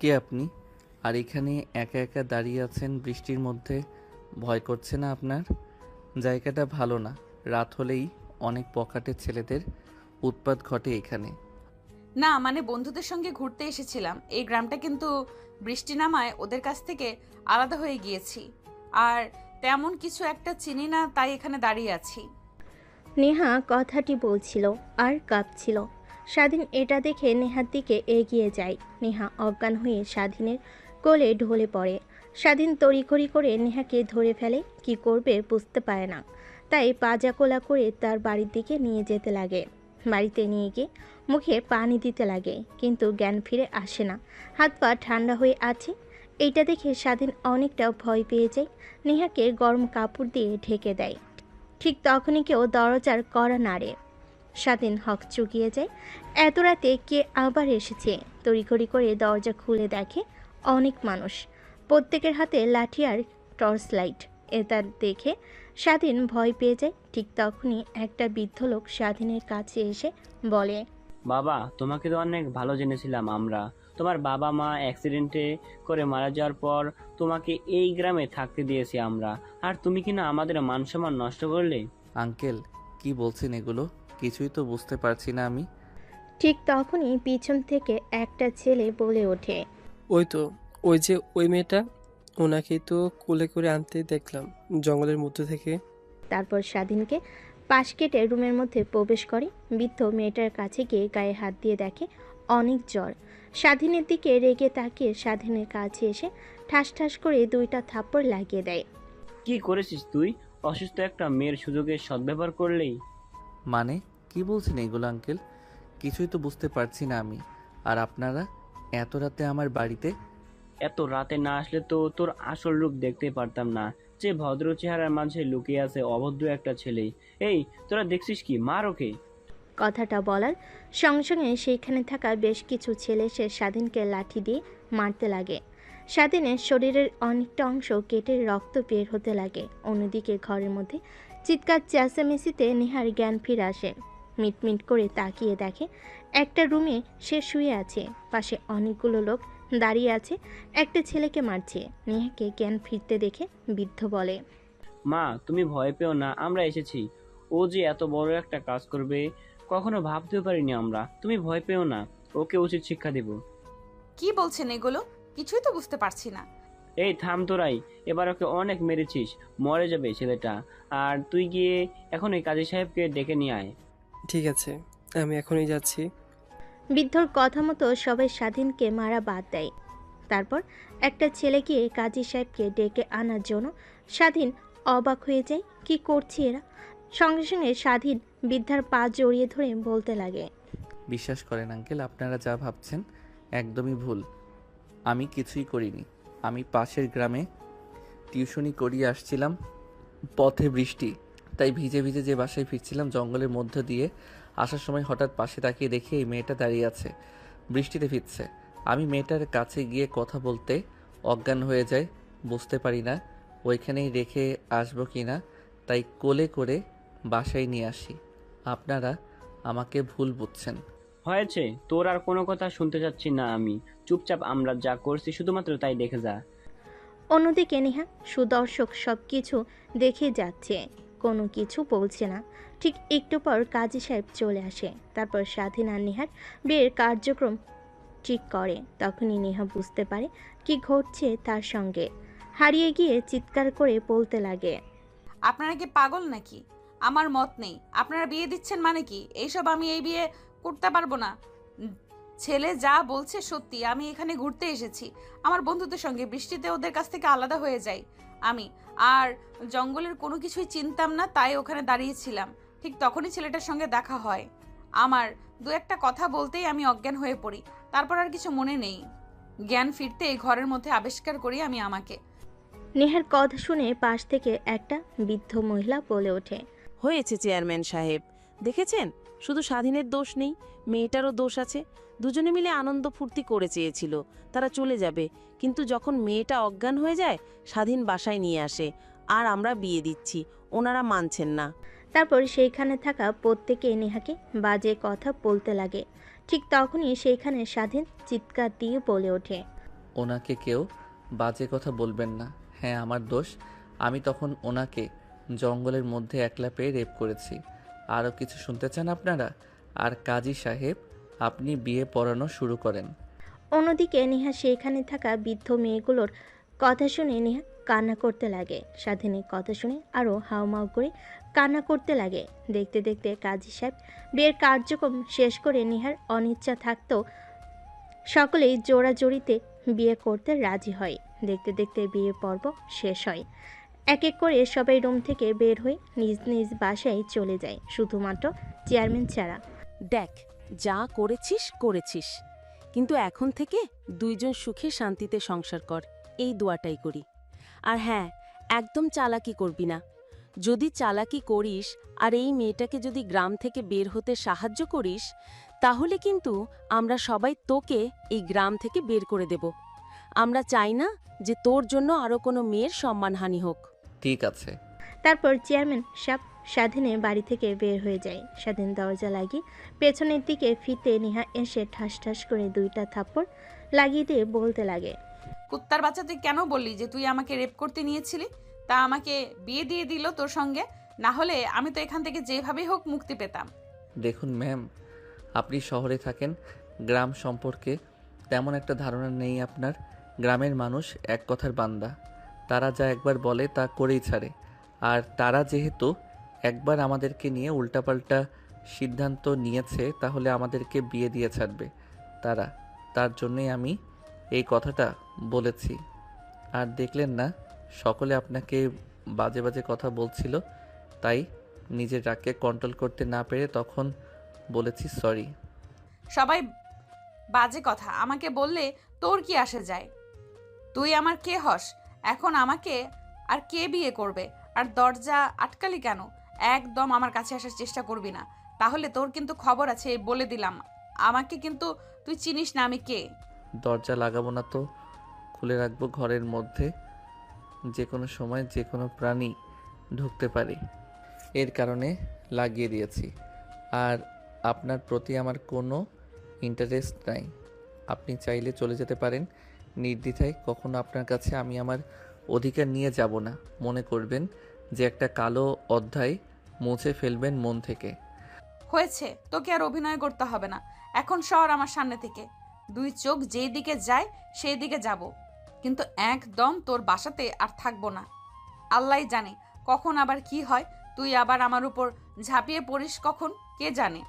কে আপনি? আর এখানে একা একা দাঁড়িয়ে আছেন বৃষ্টির মধ্যে? ভয় করছে না আপনার? জায়গাটা ভালো না। রাত হলেই অনেক পকেটের ছেলেদের উৎপাত ঘটে এখানে। না মানে বন্ধুদের সঙ্গে ঘুরতে এসেছিলাম। এই গ্রামটা কিন্তু বৃষ্টি নামায় ওদের কাছ থেকে আলাদা হয়ে গিয়েছি। আর তেমন কিছু একটা চিনি না, তাই এখানে দাঁড়িয়ে আছি। নেহা কথাটি বলছিল আর কাঁপছিল। স্বাধীন এটা দেখে নেহার দিকে এগিয়ে যায়। নেহা অজ্ঞান হয়ে স্বাধীনের কোলে ঢলে পড়ে। স্বাধীন তড়িঘড়ি করে নেহাকে ধরে ফেলে, কি করবে বুঝতে পারে না। তাই পাজাকোলা করে তার বাড়ির দিকে নিয়ে যেতে লাগে। বাড়িতে নিয়ে গিয়ে মুখে পানি দিতে লাগে, কিন্তু জ্ঞান ফিরে আসে না। হাত পা ঠান্ডা হয়ে আছে। এইটা দেখে স্বাধীন অনেকটা ভয় পেয়ে যায়। নেহাকে গরম কাপড় দিয়ে ঢেকে দেয়। ঠিক তখনই কেউ দরজার কড়া নাড়ে। স্বাধীন চুকিয়ে যায়। এত রাতে কে আবার এসেছে? তড়িঘড়ি করে দরজা খুলে দেখে অনেক মানুষ, প্রত্যেকের হাতে লাঠি আর টর্চ লাইট। এটা দেখে স্বাধীন ভয় পেয়ে যায়। ঠিক তখনই একটা বৃদ্ধ লোক স্বাধীনের কাছে এসে বলে, বাবা, তোমাকে তো অনেক ভালো জেনেছিলাম আমরা। তোমার বাবা মা অ্যাক্সিডেন্টে করে মারা যাওয়ার পর তোমাকে এই গ্রামে থাকতে দিয়েছি আমরা, আর তুমি কিনা আমাদের মান সম্মান নষ্ট করলে। আঙ্কেল, কি বলছেন এগুলো? কিছুই তো বুঝতে পারছি না আমি। ঠিক তখনই পিছন থেকে একটা ছেলে বলে ওঠে, ওই তো, ওই যে ওই মেয়েটা, ওনাকে তো কোলে করে আনতে দেখলাম জঙ্গলের মধ্যে থেকে। তারপর স্বাধীনকে পাশ কেটে রুমের মধ্যে প্রবেশ করে। বৃদ্ধ মেয়েটার কাছে গিয়ে গায়ে হাত দিয়ে দেখে অনেক জ্বর। স্বাধীনের দিকে রেগে তাকিয়ে স্বাধীনের কাছে এসে ঠাস ঠাস করে দুইটা থাপ্পড় লাগিয়ে দেয়। কি করেছিস তুই? অসুস্থ একটা মেয়ের সুযোগের সদ্ব্যবহার করলেই। মানে কি বলছেন এগুলো আঙ্কেল? কিছুই তো বুঝতে পারছি না আমি। আর আপনারা এত রাতে আমার বাড়িতে? এত রাতে না আসলে তো তোর আসল রূপ দেখতে পারতাম না, যে ভদ্র চেহারার মাঝে লুকিয়ে আছে অভদ্র একটা ছেলে। এই, তোরা দেখছিস কি? মার ওকে। কথাটা বলার সঙ্গে সঙ্গে সেইখানে থাকা বেশ কিছু ছেলে এসে স্বাধীনকে লাঠি দিয়ে মারতে লাগে। স্বাধীনের শরীরের অনেকটা অংশ কেটে রক্ত বের হতে লাগে। অন্যদিকে ঘরের মধ্যে চিৎকার চেঁচামেচিতে নেহার জ্ঞান ফিরে আসে। মিটমিট করে তাকিয়ে দেখে একটা রুমে সে শুয়ে আছে, পাশে অনেকগুলো লোক দাঁড়িয়ে আছে, একটা ছেলেকে মারছে। নেহাকে জ্ঞান ফিরতে দেখে বৃদ্ধ বলে, মা, তুমি ভয় পেও না, আমরা এসেছি। ও যে এত বড় একটা কাজ করবে কখনো ভাবতেও পারিনি আমরা। তুমি ভয় পেও না, ওকে উচিত শিক্ষা দেব। কি বলছেন এগুলো? কিছুই তো বুঝতে পারছি না। এই থাম তোরাই, এবার ওকে অনেক মেরেছিস, মরে যাবে ছেলেটা। আর তুই গিয়ে এখন ওই কাজী সাহেবকে ডেকে নিয়ে আয়। ঠিক আছে, আমি এখনই যাচ্ছি। বৃদ্ধর কথা মতো সবাই স্বাধীনকে মারা বাদ দেয়। তারপর একটা ছেলে গিয়ে কাজী সাহেবকে ডেকে আনার জন্য স্বাধীন অবাক হয়ে যায়, কি করছে এরা? সঙ্গে সঙ্গে স্বাধীন বৃদ্ধার পা জড়িয়ে ধরে বলতে লাগে, বিশ্বাস করেন আঙ্কেল, আপনারা যা ভাবছেন একদমই ভুল। আমি কিছুই করিনি। আমি পাশের গ্রামে টিউশনি করিয়ে আসছিলাম। পথে বৃষ্টি, তাই ভিজে ভিজে যে বাসায় ফিরছিলাম জঙ্গলের মধ্য দিয়ে আসার সময় হঠাৎ পাশে তাকিয়ে দেখি এই মেয়েটা দাঁড়িয়ে আছে, বৃষ্টিতে ভিজছে। আমি মেয়েটার কাছে গিয়ে কথা বলতে অজ্ঞান হয়ে যায়। বুঝতে পারি না ওইখানেই রেখে আসবো কি না, তাই কোলে করে বাসায় নিয়ে আসি। আপনারা আমাকে ভুল বুঝছেন। হয়েছে, তোর আর কোনো কথা শুনতে চাচ্ছি না আমি। চুপচাপ আমরা যা করছি শুধুমাত্র তাই দেখে যা। অন্যদিকে নেহা সুদর্শক সব কিছু দেখে যাচ্ছে, কোনো কিছু বলছে না। ঠিক একটু পর কাজী সাহেব চলে আসে। তারপর স্বাধীন আর নেহার বিয়ের কার্যক্রম ঠিক করে। তখনই নেহা বুঝতে পারে কি ঘটছে তার সঙ্গে। হারিয়ে গিয়ে চিৎকার করে বলতে লাগে, আপনারা কি পাগল নাকি? আমার মত নেই। আপনারা বিয়ে দিচ্ছেন মানে কি? এইসব আমি এই বিয়ে করতে পারবো না। উম, ছেলে যা বলছে সত্যি। আমি এখানে ঘুরতে এসেছি আমার বন্ধুদের সঙ্গে, বৃষ্টিতে ওদের কাছ থেকে আলাদা হয়ে যাই আমি। আর জঙ্গলের কোনো কিছুই চিনতাম না, তাই ওখানে দাঁড়িয়েছিলাম। ঠিক তখনই ছেলেটার সঙ্গে দেখা হয় আমার। দু একটা কথা বলতেই আমি অজ্ঞান হয়ে পড়ি। তারপর আর কিছু মনে নেই। জ্ঞান ফিরতে ঘরের মধ্যে আবিষ্কার করি আমি আমাকে। নেহার কথা শুনে পাশ থেকে একটা বৃদ্ধ মহিলা বলে ওঠে, হয়েছে চেয়ারম্যান সাহেব, দেখেছেন? শুধু স্বাধীনের দোষ নেই, মেয়েটারও দোষ আছে। দুজনে মিলে আনন্দ ফুর্তি করে চেয়েছিল তারা চলে যাবে, কিন্তু যখন মেয়েটা অজ্ঞান হয়ে যায় স্বাধীন বাসায় নিয়ে আসে, আর আমরা বিয়ে দিচ্ছি, ওনারা মানছেন না। তারপর সেইখানে থাকা প্রত্যেকে নেহাকে বাজে কথা বলতে লাগে। ঠিক তখনই সেইখানে স্বাধীন চিৎকার দিয়ে বলে ওঠে, ওনাকে কেউ বাজে কথা বলবেন না। হ্যাঁ, আমার দোষ। আমি তখন ওনাকে জঙ্গলের মধ্যে একলা পেয়ে রেপ করেছি। আরও কিছু শুনতে চান আপনারা? আর কাজী সাহেব, আপনি বিয়ে পড়ানো শুরু করেন। অন্যদিকে নেহা সেখানে থাকা বৃদ্ধ মেয়েগুলোর কথা শুনে নেহা কান্না করতে লাগে। স্বাধীনের কথা শুনে আরও হাউমাউ করে কান্না করতে লাগে। দেখতে দেখতে কাজী সাহেব বিয়ের কার্যক্রম শেষ করে নেহার অনিচ্ছা থাকতেও সকলেই জোড়াজড়িতে বিয়ে করতে রাজি হয়। দেখতে দেখতে বিয়ে পর্ব শেষ হয়। এক এক করে সবাই রুম থেকে বের হয়ে নিজ নিজ বাসায় চলে যায়, শুধুমাত্র চেয়ারম্যান ছাড়া। দেখ, যা করেছিস করেছিস, কিন্তু এখন থেকে দুইজন সুখে শান্তিতে সংসার কর, এই দোয়াটাই করি। আর হ্যাঁ, একদম চালাকি করবি না। যদি চালাকি করিস আর এই মেয়েটাকে যদি গ্রাম থেকে বের হতে সাহায্য করিস, তাহলে কিন্তু আমরা সবাই তোকে এই গ্রাম থেকে বের করে দেব। আমরা চাই না যে তোর জন্য আরও কোনো মেয়ের সম্মানহানি হোক। ঠিক আছে। তারপর চেয়ারম্যান সাহেব স্বাধীনের বাড়ি থেকে বের হয়ে যায়। স্বাধীন দরজা লাগিয়ে পেছনের দিকে ফিরতে নেহা এসে ঠাস ঠাস করে 2টা থাপ্পড় লাগিয়ে দিয়ে বলতে লাগে, কুত্তার বাচ্চা, তুই কেন বললি যে তুই আমাকে রেপ করতে নিয়েছিলি? তা আমাকে বিয়ে দিয়ে দিল তোর সঙ্গে, না হলে আমি তো এখান থেকে যেভাবেই হোক মুক্তি পেতাম। দেখুন ম্যাম, আপনি শহরে থাকেন, গ্রাম সম্পর্কে তেমন একটা ধারণা নেই আপনার। গ্রামের মানুষ এক কথার বান্দা, তারা যা একবার বলে তা করেই ছাড়ে। আর তারা যেহেতু একবার আমাদেরকে নিয়ে উল্টাপাল্টা সিদ্ধান্ত নিয়েছে, তাহলে আমাদেরকে বিয়ে দিয়ে ছাড়বে তারা। তার জন্যই আমি এই কথাটা বলেছি। আর দেখলেন না, সকলে আপনাকে বাজে বাজে কথা বলছিল, তাই নিজের রাগকে কন্ট্রোল করতে না পেরে তখন বলেছি সরি। সবাই বাজে কথা আমাকে বললে তোর কি আসে যায়? তুই আমার কে হস? এখন আমাকে আর কে বিয়ে করবে? আর দরজা আটকালি কেন? একদম আমার কাছে আসার চেষ্টা করবি না, তাহলে তোর কিন্তু খবর আছে, বলে দিলাম। আমাকে কিন্তু তুই চিনিস না আমি কে। দরজা লাগাবো না তো খুলে রাখবো, ঘরের মধ্যে যে কোনো সময় যে কোনো প্রাণী ঢুকতে পারে, এর কারণে লাগিয়ে দিয়েছি। আর আপনার প্রতি আমার কোনো ইন্টারেস্ট নাই। আপনি চাইলে চলে যেতে পারেন নির্দ্বিধায়। কখনো আপনার কাছে আমি আমার অধিকার নিয়ে যাব না। মনে করবেন যে একটা কালো অধ্যায় মুছে ফেলবেন মন থেকে। হয়েছে, তোকে আর অভিনয় করতে হবে না। এখন সর আমার সামনে থেকে। 2 চোখ যেই দিকে যায় সেই দিকে যাব, কিন্তু একদম তোর বাসাতে আর থাকবো না। আল্লাহই জানে কখন আবার কি হয়, তুই আবার আমার উপর ঝাঁপিয়ে পড়িস কখন, কে জানে।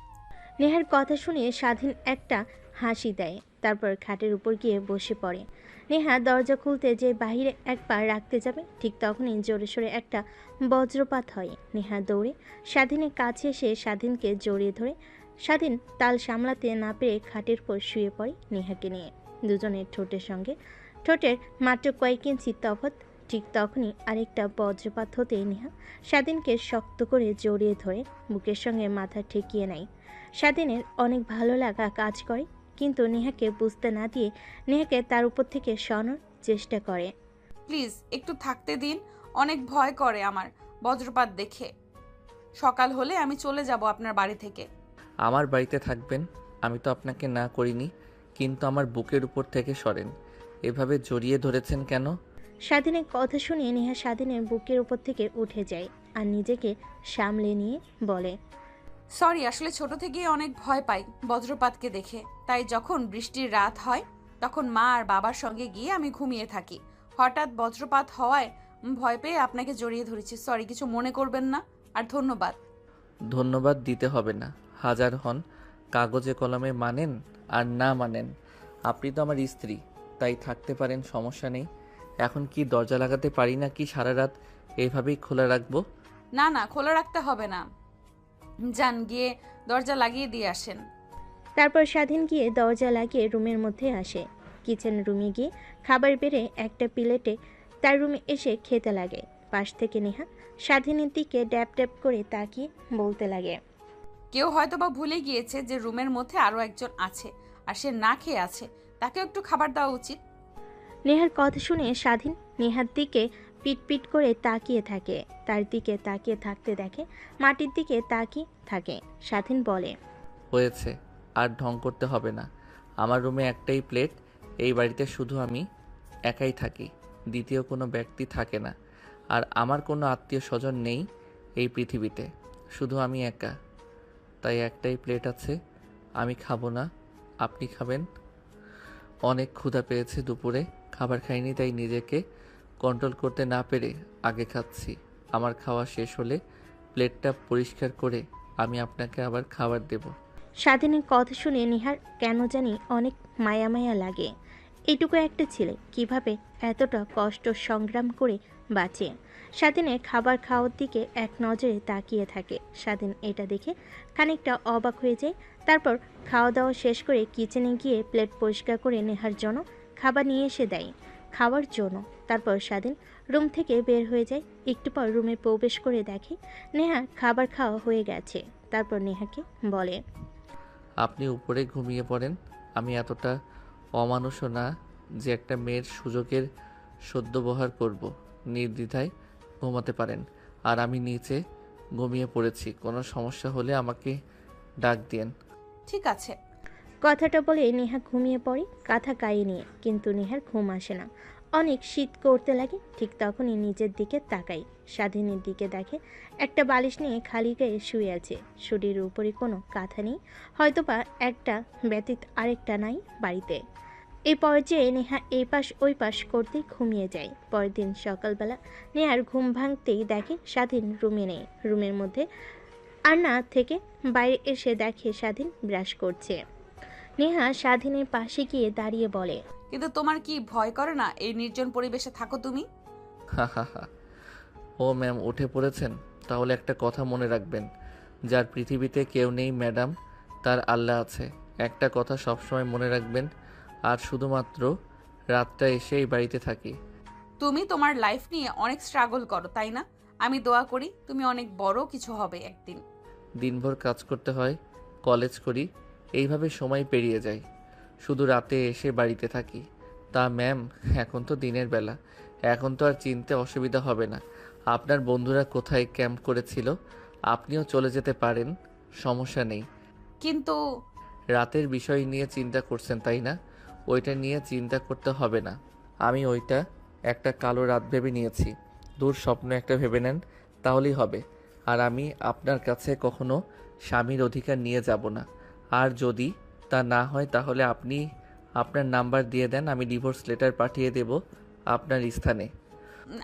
নেহার কথা শুনে স্বাধীন একটা হাসি দেয়, তারপর খাটের উপর গিয়ে বসে পড়ে। নেহা দরজা খুলতে যে বাহিরে এক পা রাখতে যাবে, ঠিক তখনই জোরে সোরে একটা বজ্রপাত হয়। নেহা দৌড়ে স্বাধীনের কাছে এসে স্বাধীনকে জড়িয়ে ধরে। স্বাধীন তাল সামলাতে না পেরে খাটের পর শুয়ে পড়ে নেহাকে নিয়ে। দুজনের ঠোঁটের সঙ্গে ঠোঁটের মাত্র কয়েক ইঞ্চি তফাৎ। ঠিক তখনই আরেকটা বজ্রপাত হতেই নেহা স্বাধীনকে শক্ত করে জড়িয়ে ধরে বুকের সঙ্গে মাথা ঠেকিয়ে নেয়। স্বাধীনের অনেক ভালো লাগা কাজ করে, কিন্তু নেহাকে বুঝতে না দিয়ে নেহাকে তার উপর থেকে সরানোর চেষ্টা করে। প্লিজ একটু থাকতে দিন, অনেক ভয় করে আমার বজ্রপাত দেখে। সকাল হলে আমি চলে যাব আপনার বাড়ি থেকে। আমার বাড়িতে থাকবেন, আমি তো আপনাকে না করিনি, কিন্তু আমার বুকের উপর থেকে সরেন। এভাবে জড়িয়ে ধরেছেন কেন? স্বাধীনের কথা শুনে নেহা স্বাধীনের বুকের উপর থেকে উঠে যায় আর নিজেকে সামলে নিয়ে বলে, সরি, আসলে ছোট থেকেই অনেক ভয় পাই বজ্রপাতকে দেখে। তাই যখন বৃষ্টির রাত হয় তখন মা আর বাবার সঙ্গে গিয়ে আমি ঘুমিয়ে থাকি। হঠাৎ বজ্রপাত হওয়ায় ভয় পেয়ে আপনাকে জড়িয়ে ধরেছি। সরি, কিছু মনে করবেন না। আর ধন্যবাদ। ধন্যবাদ দিতে হবে না। হাজার হন কাগজে কলমে মানেন আর না মানেন, আপনি তো আমার স্ত্রী, তাই থাকতে পারেন, সমস্যা নেই। এখন কি দরজা লাগাতে পারি না কি সারা রাত এইভাবেই খোলা রাখবো? না না, খোলা রাখতে হবে না, যান গিয়ে দরজা লাগিয়ে দিয়ে আসেন। তারপর স্বাধীন গিয়ে দরজা লাগিয়ে রুমের মধ্যে আসে। কিচেন রুমে গিয়ে খাবার বেড়ে একটা প্লেটে তার রুমে এসে খেতে লাগে। পাশ থেকে নেহা স্বাধীনের দিকে ড্যাপ ড্যাপ করে তাকিয়ে বলতে লাগে, কেউ হয়তো বা ভুলে গিয়েছে যে রুমের মধ্যে আরো একজন আছে, আর সে না খেয়ে আছে, তাকে একটু খাবার দেওয়া উচিত। নেহার কথা শুনে স্বাধীন নেহার দিকে পিট পিট করে তাকিয়ে থাকে। তার দিকে তাকিয়ে থাকতে দেখে মাটির দিকে তাকিয়ে থাকে। স্বাধীন বলে, হয়েছে, আর ঢং করতে হবে না। আমার রুমে একটাই প্লেট, এই বাড়িতে শুধু আমি একাই থাকি, দ্বিতীয় কোনো ব্যক্তি থাকে না। আর আমার কোনো আত্মীয় স্বজন নেই এই পৃথিবীতে, শুধু আমি একা। তাই একটাই প্লেট আছে, আমি খাবো না, আপনি খাবেন। অনেক ক্ষুধা পেয়েছে, দুপুরে খাবার খাইনি, তাই নিজেকে কন্ট্রোল করতে না পেরে আগে খাচ্ছি। আমার খাওয়া শেষ হলে প্লেটটা পরিষ্কার করে আমি আপনাকে আবার খাবার দেব। স্বাধীনের কথা শুনে নেহার কেন জানি অনেক মায়া মায়া লাগে। এটুকু একটা ছেলে কিভাবে এতটা কষ্ট সংগ্রাম করে বাঁচে। স্বাধীনের খাবার খাওয়ার দিকে এক নজরে তাকিয়ে থাকে। স্বাধীন এটা দেখে খানিকটা অবাক হয়ে যায়। তারপর খাওয়া দাওয়া শেষ করে কিচেনে গিয়ে প্লেট পরিষ্কার করে নেহার জন্য খাবার নিয়ে এসে দেয় খাওয়ার জন্য। তারপর স্বাধীন রুম থেকে বের হয়ে যায়। একটু পর রুমে প্রবেশ করে দেখে নেহা খাবার খাওয়া হয়ে গেছে। তারপর নেহাকে বলে, আপনি উপরে ঘুমিয়ে পড়েন। আমি এতটা অমানুষও না যে একটা মেয়ের সুযোগের সদ্ব্যবহার করব। নির্দ্বিধায় ঘুমাতে পারেন। আর আমি নিচে ঘুমিয়ে পড়েছি, কোনো সমস্যা হলে আমাকে ডাক দিয়েন। ঠিক আছে। কথাটা বলে নেহা ঘুমিয়ে পড়ে কাঁথা গায়ে নিয়ে। কিন্তু নেহার ঘুম আসে না, অনেক শীত করতে লাগে। ঠিক তখনই নিজের দিকে তাকাই, স্বাধীনের দিকে দেখে একটা বালিশ নিয়ে খালি গায়ে শুয়ে আছে। শরীরের উপরে কোনো কাঁথা নেই, হয়তোবা একটা ব্যতীত আরেকটা নাই বাড়িতে। এই পর্যায়ে নেহা এই পাশ ওই পাশ করতে ঘুমিয়ে যায়। পরের দিন সকালবেলা নেহার ঘুম ভাঙতেই দেখে স্বাধীন রুমে নেই। রুমের মধ্যে আর না থেকে বাইরে এসে দেখে স্বাধীন ব্রাশ করছে। নেহা স্বাধীনের পাশে গিয়ে দাঁড়িয়ে বলে, কিন্তু তোমার কি ভয় করে না এই নির্জন পরিবেশে থাকো তুমি? হা হা হা। ও ম্যাম, উঠে পড়েছেন? তাহলে একটা কথা মনে রাখবেন, যার পৃথিবীতে কেউ নেই ম্যাডাম, তার আল্লাহ আছে। একটা কথা সবসময় মনে রাখবেন। আর শুধুমাত্র রাতটা এসে এই বাড়িতে থাকি। তুমি তোমার লাইফ নিয়ে অনেক স্ট্রাগল করো, তাই না? আমি দোয়া করি তুমি অনেক বড় কিছু হবে একদিন। দিনভর কাজ করতে হয়, কলেজ করি, এইভাবে সময় পেরিয়ে যায়। শুধু রাতে এসে বাড়িতে থাকি। তা ম্যাম, এখন তো দিনের বেলা, এখন তো আর চিনতে অসুবিধা হবে না। আপনার বন্ধুরা কোথায় ক্যাম্প করেছিল, আপনিও চলে যেতে পারেন, সমস্যা নেই। কিন্তু রাতের বিষয় নিয়ে চিন্তা করছেন তাই না? ওইটা নিয়ে চিন্তা করতে হবে না। আমি ওইটা একটা কালো রাত ভেবে নিয়েছি। দূর স্বপ্ন একটা ভেবে নেন, তাহলেই হবে। আর আমি আপনার কাছে কখনো স্বামীর অধিকার নিয়ে যাব না। আর যদি তা না হয় তাহলে আপনি আপনার নাম্বার দিয়ে দেন, আমি ডিভোর্স লেটার পাঠিয়ে দেব আপনার স্থানে।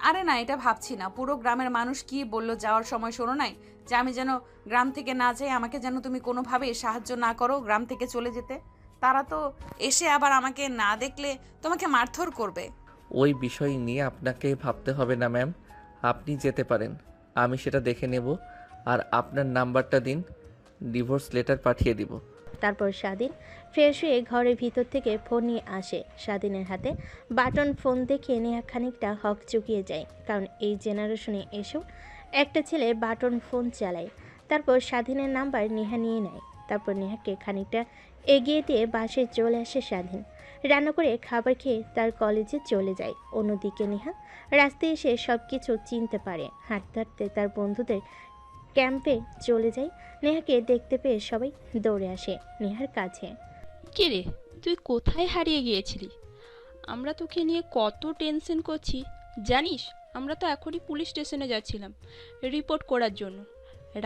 আরে না, এটা ভাবছি না। পুরো গ্রামের মানুষ কি বললো যাওয়ার সময়, শোনো নাই যে আমি যেন গ্রাম থেকে না যাই, আমাকে যেন তুমি কোনোভাবে সাহায্য না করো গ্রাম থেকে চলে যেতে। তারা তো এসে আবার আমাকে না দেখলে তোমাকে মারধর করবে। ওই বিষয় নিয়ে আপনাকে ভাবতে হবে না ম্যাম, আপনি যেতে পারেন, আমি সেটা দেখে নেব। আর আপনার নাম্বারটা দিন, ডিভোর্স লেটার পাঠিয়ে দিব। তারপর স্বাধীন ফ্রেশ হয়ে ঘরের ভিতর থেকে ফোন নিয়ে আসে। স্বাধীনের হাতে বাটন ফোন দেখে নেহা খানিকটা হক চুকিয়ে যায়, কারণ এই জেনারেশনে এসেও একটা ছেলে বাটন ফোন চালায়। তারপর স্বাধীনের নাম্বার নেহা নিয়ে নেয়। তারপর নেহাকে খানিকটা এগিয়ে দিয়ে বাসায় চলে আসে স্বাধীন। রান্না করে খাবার খেয়ে তার কলেজে চলে যায়। অন্যদিকে নেহা রাস্তায় এসে সব কিছু চিনতে পারে। হাঁটতে হাঁটতে তার বন্ধুদের ক্যাম্পে চলে যায়। নেহাকে দেখতে পেয়ে সবাই দৌড়ে আসে নেহার কাছে। কে রে, তুই কোথায় হারিয়ে গিয়েছিলি? আমরা তোকে নিয়ে কত টেনশন করছি জানিস। আমরা তো এখনই পুলিশ স্টেশনে যাচ্ছিলাম রিপোর্ট করার জন্য।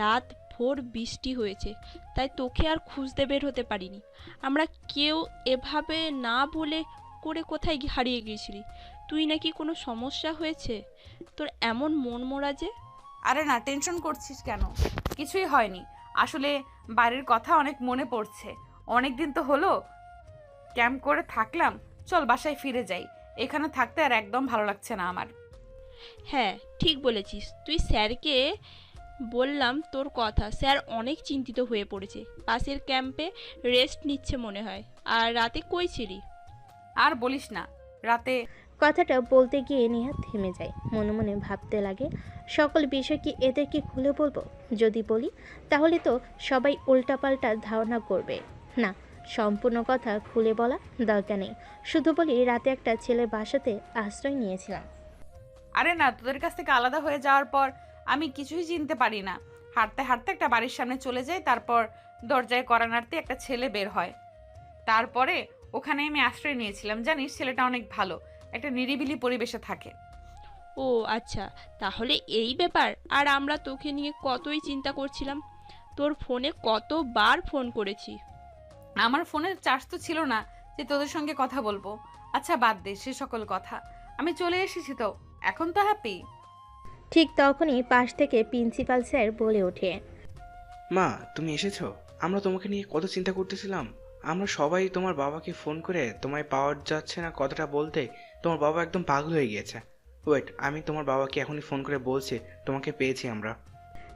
রাত ভোর বৃষ্টি হয়েছে, তাই তোকে আর খুঁজতে বের হতে পারিনি আমরা কেউ। এভাবে না বলে করে কোথায় হারিয়ে গিয়েছিলি? তুই নাকি কোনো সমস্যা হয়েছে? তোর এমন মন মরা যে? আরে না, টেনশন করছিস কেন? কিছুই হয়নি। আসলে বাড়ির কথা অনেক মনে পড়ছে। অনেক দিন তো হলো ক্যাম্প করে থাকলাম, চল বাসায় ফিরে যাই। এখানে থাকতে আর একদম ভালো লাগছে না আমার। হ্যাঁ ঠিক বলেছিস। তুই স্যারকে বললাম তোর কথা, স্যার অনেক চিন্তিত হয়ে পড়েছে। পাশের ক্যাম্পে রেস্ট নিচ্ছে মনে হয়। আর রাতে কই ছিলি? আর বলিস না, রাতে কথাটা বলতে গিয়ে নেহা থেমে যায়। মনে মনে ভাবতে লাগে, সকল বিষয় কি এদেরকে খুলে বলবো? যদি বলি তাহলে তো সবাই উল্টাপাল্টা ধারণা করবে। না, সম্পূর্ণ কথা খুলে বলা দরকার নেই। শুধু বলি রাতে একটা ছেলের বাসাতে আশ্রয় নিয়েছিলাম। আরে না, তোদের কাছ থেকে আলাদা হয়ে যাওয়ার পর আমি কিছুই চিনতে পারি না। হাঁটতে হাঁটতে একটা বাড়ির সামনে চলে যাই, তারপর দরজায় কড়া নাড়তে একটা ছেলে বের হয়। তারপরে ওখানে আমি আশ্রয় নিয়েছিলাম। জানিস ছেলেটা অনেক ভালো, একটা নিরিবিলি পরিবেশে থাকে। ও আচ্ছা, তাহলে এই ব্যাপার। আর আমরা তোকে নিয়ে কতই চিন্তা করছিলাম, তোর ফোনে কতবার ফোন করেছি। আমার ফোনের চার্জ তো ছিল না যে তোদের সঙ্গে কথা বলবো। আচ্ছা বাদ দে সে সকল কথা, আমি চলে এসেছি তো, এখন তো হ্যাপি। ঠিক তখনই পাশ থেকে প্রিন্সিপাল স্যার বলে ওঠে, মা, তুমি এসেছো? আমরা তোমাকে নিয়ে কত চিন্তা করতেছিলাম। আমরা সবাই তোমার বাবাকে ফোন করে তোমায় পাওয়া যাচ্ছে না কথাটা বলতে তোমার বাবা একদম পাগল হয়ে গিয়েছে। ওয়েট, আমি তোমার বাবাকে এখনই ফোন করে বলছি তোমাকে পেয়েছি আমরা।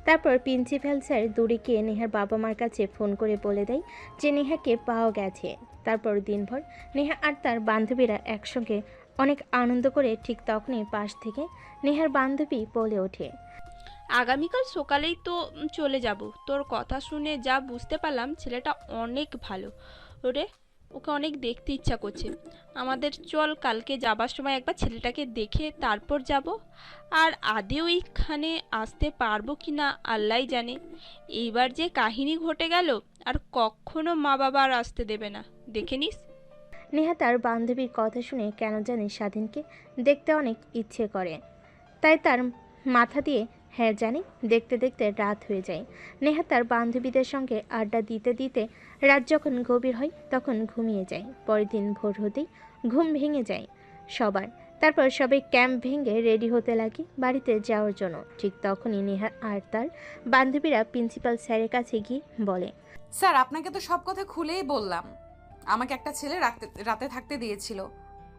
তারপর প্রিন্সিপাল স্যার দূরে গিয়ে নেহার বাবা মার কাছে ফোন করে বলে দেয় যে নেহাকে পাওয়া গেছে। তারপর দিনভর নেহা আর তার বান্ধবীরা একসঙ্গে অনেক আনন্দ করে। ঠিক তখনই পাশ থেকে নেহার বান্ধবী বলে ওঠে, আগামীকাল সকালেই তো চলে যাব। তোর কথা শুনে যা বুঝতে পারলাম ছেলেটা অনেক ভালো। ওরে, ওকে অনেক দেখতে ইচ্ছা করছে আমাদের। চল কালকে যাবার সময় একবার ছেলেটাকে দেখে তারপর যাব। আর আদেও এইখানে আসতে পারবো কি না আল্লাহই জানে। এইবার যে কাহিনী ঘটে গেল, আর কখনো মা বাবা আর আসতে দেবে না, দেখে নিস। নেহা তার বান্ধবীর কথা শুনে কেন জানি স্বাধীনকে দেখতে অনেক ইচ্ছে করে। তাই তার মাথা দিয়ে হ্যাঁ জানি দেখতে দেখতে রাত হয়ে যায়। নেহা তার বান্ধবীদের সঙ্গে আড্ডা দিতে দিতে রাত যখন গভীর হয় তখন ঘুমিয়ে যায়। পরের দিন ভোর হতেই ঘুম ভেঙে যায় সবার। তারপর সবাই ক্যাম্প ভেঙে রেডি হতে লাগে বাড়িতে যাওয়ার জন্য। ঠিক তখনই নেহা আর তার বান্ধবীরা প্রিন্সিপাল স্যারের কাছে গিয়ে বলে, স্যার আপনাকে তো সব কথা খুলেই বললাম। আমাকে একটা ছেলে রাতে থাকতে দিয়েছিল।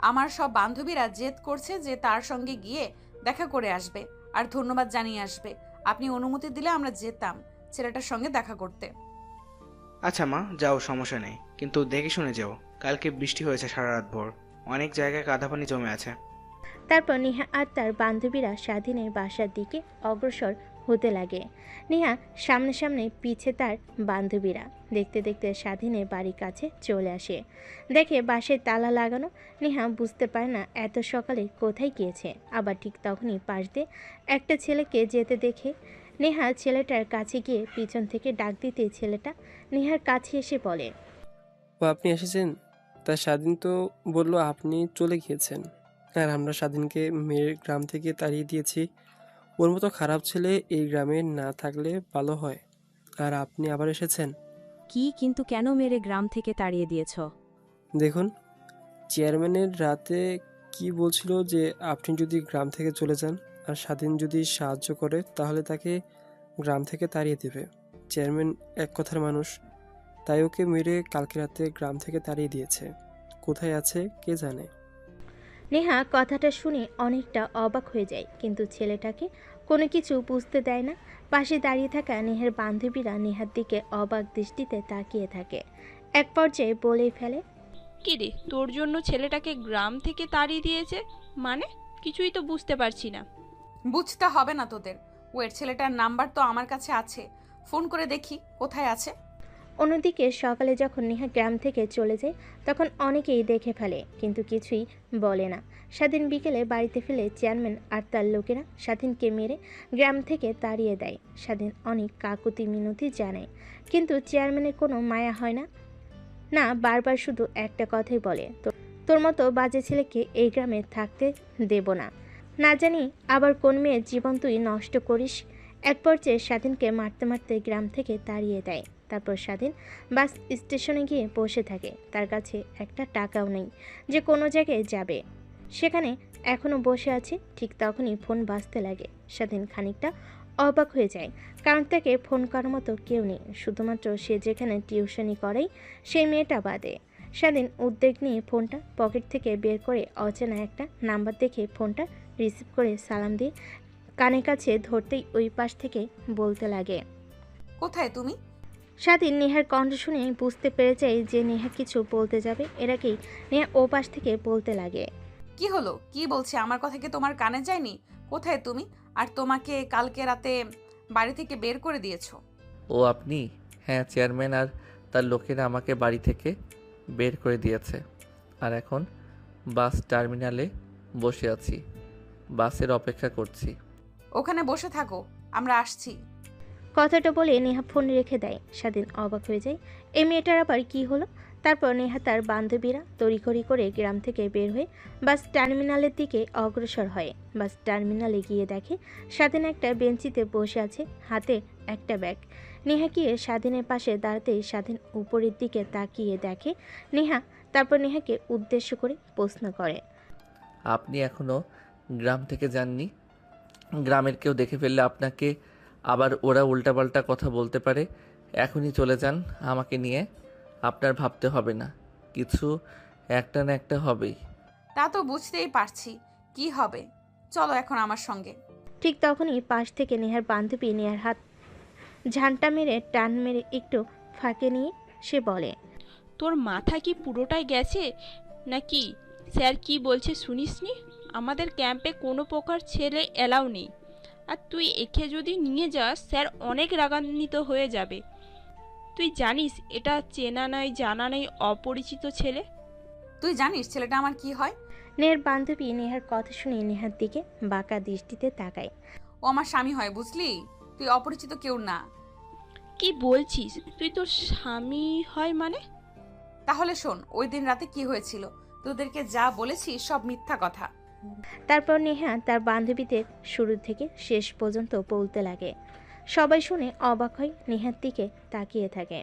আমার সব বান্ধবীরা জেদ করছে যে তার সঙ্গে গিয়ে দেখা করে আসবে আর ধন্যবাদ জানিয়ে আসবে। আপনি অনুমতি দিলে আমরা যেতাম ছেলেটার সঙ্গে দেখা করতে। আচ্ছা মা, যাও, সমস্যা নেই, কিন্তু দেখে শুনে যাও। কালকে বৃষ্টি হয়েছে সারা রাত ভোর, অনেক জায়গায় কাদা পানি জমে আছে। তারপর নেহা আর তার বান্ধবীরা স্বাধীনের বাসার দিকে অগ্রসর হতে লাগে। নেহা সামনে সামনে, পিছে তার বান্ধবীরা। দেখতে দেখতে স্বাধীনের বাড়ির কাছে চলে আসে। দেখে বাসায় তালা লাগানো। নেহা বুঝতে পারে না এত সকালে কোথায় গিয়েছে। আবার ঠিক তখনই পাশ দিয়ে একটা ছেলেকে যেতে দেখে নেহা ছেলেটার কাছে গিয়ে পিছন থেকে ডাক দিতে ছেলেটা নেহার কাছে এসে বলে, ও আপনি এসেছেন? তা স্বাধীন তো বলল আপনি চলে গিয়েছেন, আর আমরা স্বাধীনকে মেয়ের গ্রাম থেকে তাড়িয়ে দিয়েছি। ওর মতো খারাপ ছেলে এই গ্রামে না থাকলে ভালো হয়, আর আপনি আবার এসেছেন। কি কিন্তু কেন মেরে গ্রাম থেকে তাড়িয়ে দিয়েছ? দেখুন, চেয়ারম্যানের রাতে কি বলছিল যে আপনি যদি গ্রাম থেকে চলে যান আর স্বাধীন যদি সাহায্য করে তাহলে তাকে গ্রাম থেকে তাড়িয়ে দেবে। চেয়ারম্যান এক কথার মানুষ, তাই ওকে মেরে কালকে রাতে গ্রাম থেকে তাড়িয়ে দিয়েছে। কোথায় আছে কে জানে। নেহা কথাটা শুনে অনেকটা অবাক হয়ে যায়, কিন্তু ছেলেটাকে কোনো কিছু বুঝতে দেয় না। পাশে দাঁড়িয়ে থাকা নেহার বান্ধবীরা নেহার দিকে অবাক দৃষ্টিতে তাকিয়ে থাকে। এক পর্যায়ে বলেই ফেলে, কি রে, তোর জন্য ছেলেটাকে গ্রাম থেকে তাড়িয়ে দিয়েছে মানে? কিছুই তো বুঝতে পারছি না। বুঝতে হবে না তোদের। ওয়ের ছেলেটার নাম্বার তো আমার কাছে আছে, ফোন করে দেখি কোথায় আছে। অন্যদিকে সকালে যখন নেহা গ্রাম থেকে চলে যায় তখন অনেকেই দেখে ফেলে, কিন্তু কিছুই বলে না। স্বাধীন বিকেলে বাড়িতে ফেলে চেয়ারম্যান আর তার লোকেরা স্বাধীনকে মেরে গ্রাম থেকে তাড়িয়ে দেয়। স্বাধীন অনেক কাকুতি মিনতি জানায়, কিন্তু চেয়ারম্যানের কোনো মায়া হয় না। না, বারবার শুধু একটা কথাই বলে, তোর মতো বাজে ছেলেকে এই গ্রামে থাকতে দেব না। না জানি আবার কোন মেয়ের জীবন তুই নষ্ট করিস। এক পর্যায়ে স্বাধীনকে মারতে মারতে গ্রাম থেকে তাড়িয়ে দেয়। তারপর স্বাধীন বাস স্টেশনে গিয়ে বসে থাকে। তার কাছে একটা টাকাও নেই যে কোনো জায়গায় যাবে, সেখানে এখনও বসে আছে। ঠিক তখনই ফোন বাজতে লাগে। স্বাধীন খানিকটা অবাক হয়ে যায়, কারণ তাকে ফোন করার মতো কেউ নেই, শুধুমাত্র সে যেখানে টিউশনি করেই সেই মেয়েটা বাদে। স্বাধীন উদ্বেগ নিয়ে ফোনটা পকেট থেকে বের করে অচেনা একটা নাম্বার দেখে ফোনটা রিসিভ করে সালাম দিয়ে কানের কাছে ধরতেই ওই পাশ থেকে বলতে লাগে, কোথায় তুমি? স্বাধীন নেহার কণ্ঠ শুনে বুঝতে পেরে যায় যে নেহা কিছু বলতে যাবে। এর আগেই নেহা ও পাশ থেকে বলতে লাগে, কি হলো, কি বলছে? আমার কথা কি তোমার কানে যায়নি? কোথায় তুমি? আর তোমাকে কালকে রাতে বাড়ি থেকে বের করে দিয়েছো? ও আপনি? হ্যাঁ, চেয়ারম্যান আর তার লোকেরা আমাকে বাড়ি থেকে বের করে দিয়েছে, আর এখন বাস টার্মিনালে বসে আছি, বাসের অপেক্ষা করছি। ওখানে বসে থাকো, আমরা আসছি। কথাটা বলে নেহা ফোন রেখে দেয়। স্বাধীন অবাক হয়ে যায়, এই মেয়েটার আবার কি হলো। তারপর নেহা তার বান্ধবীরা তড়িঘড়ি করে গ্রাম থেকে বের হয়ে বাস টার্মিনালের দিকে অগ্রসর হয়। বাস টার্মিনালে গিয়ে দেখে স্বাধীন একটা বেঞ্চিতে বসে আছে, হাতে একটা ব্যাগ। নেহা গিয়ে স্বাধীনের পাশে দাঁড়াতেই স্বাধীন উপরের দিকে তাকিয়ে দেখে নেহা। তারপর নেহাকে উদ্দেশ্য করে প্রশ্ন করে, আপনি এখনো গ্রাম থেকে যাননি? গ্রামের কেউ দেখে ফেললে আপনাকে আবার ওরা উল্টাপাল্টা কথা বলতে পারে। এখনই চলে যান আমাকে নিয়ে। আপনার ভাবতে হবে না, কিছু একটা না একটা হবেই। তা তো বুঝতেই পারছি কি হবে। চলো এখন আমার সঙ্গে। ঠিক তখনই পাশ থেকে নেহার বান্ধবী নেহার হাত ঝান্টা মেরে টান মেরে একটু ফাঁকে নিয়ে সে বলে, তোর মাথা কি পুরোটাই গেছে নাকি? স্যার কি বলছে শুনিসনি? আমাদের ক্যাম্পে কোনো প্রকার ছেলে এলাও নেই। আর তুই একে যদি নিয়ে যাস স্যার অনেক রাগান্বিত হয়ে যাবে। তুই জানিস এটা চেনা নয় জানা নেই অপরিচিত ছেলে। তুই জানিস ছেলেটা আমার কি হয়? নেহার বান্ধবী নেহার কথা শুনে নেহার দিকে বাঁকা দৃষ্টিতে তাকায়। ও আমার স্বামী হয়, বুঝলি? তুই অপরিচিত কেউ না। কি বলছিস? তুই তোর স্বামী হয় মানে? তাহলে শোন, ওই দিন রাতে কি হয়েছিল। তোদেরকে যা বলেছি সব মিথ্যা কথা। তারপর নেহা তার বান্ধবীদের শুরু থেকে শেষ পর্যন্ত বলতে লাগে। সবাই শুনে অবাক হয়, নেহার দিকে তাকিয়ে থাকে।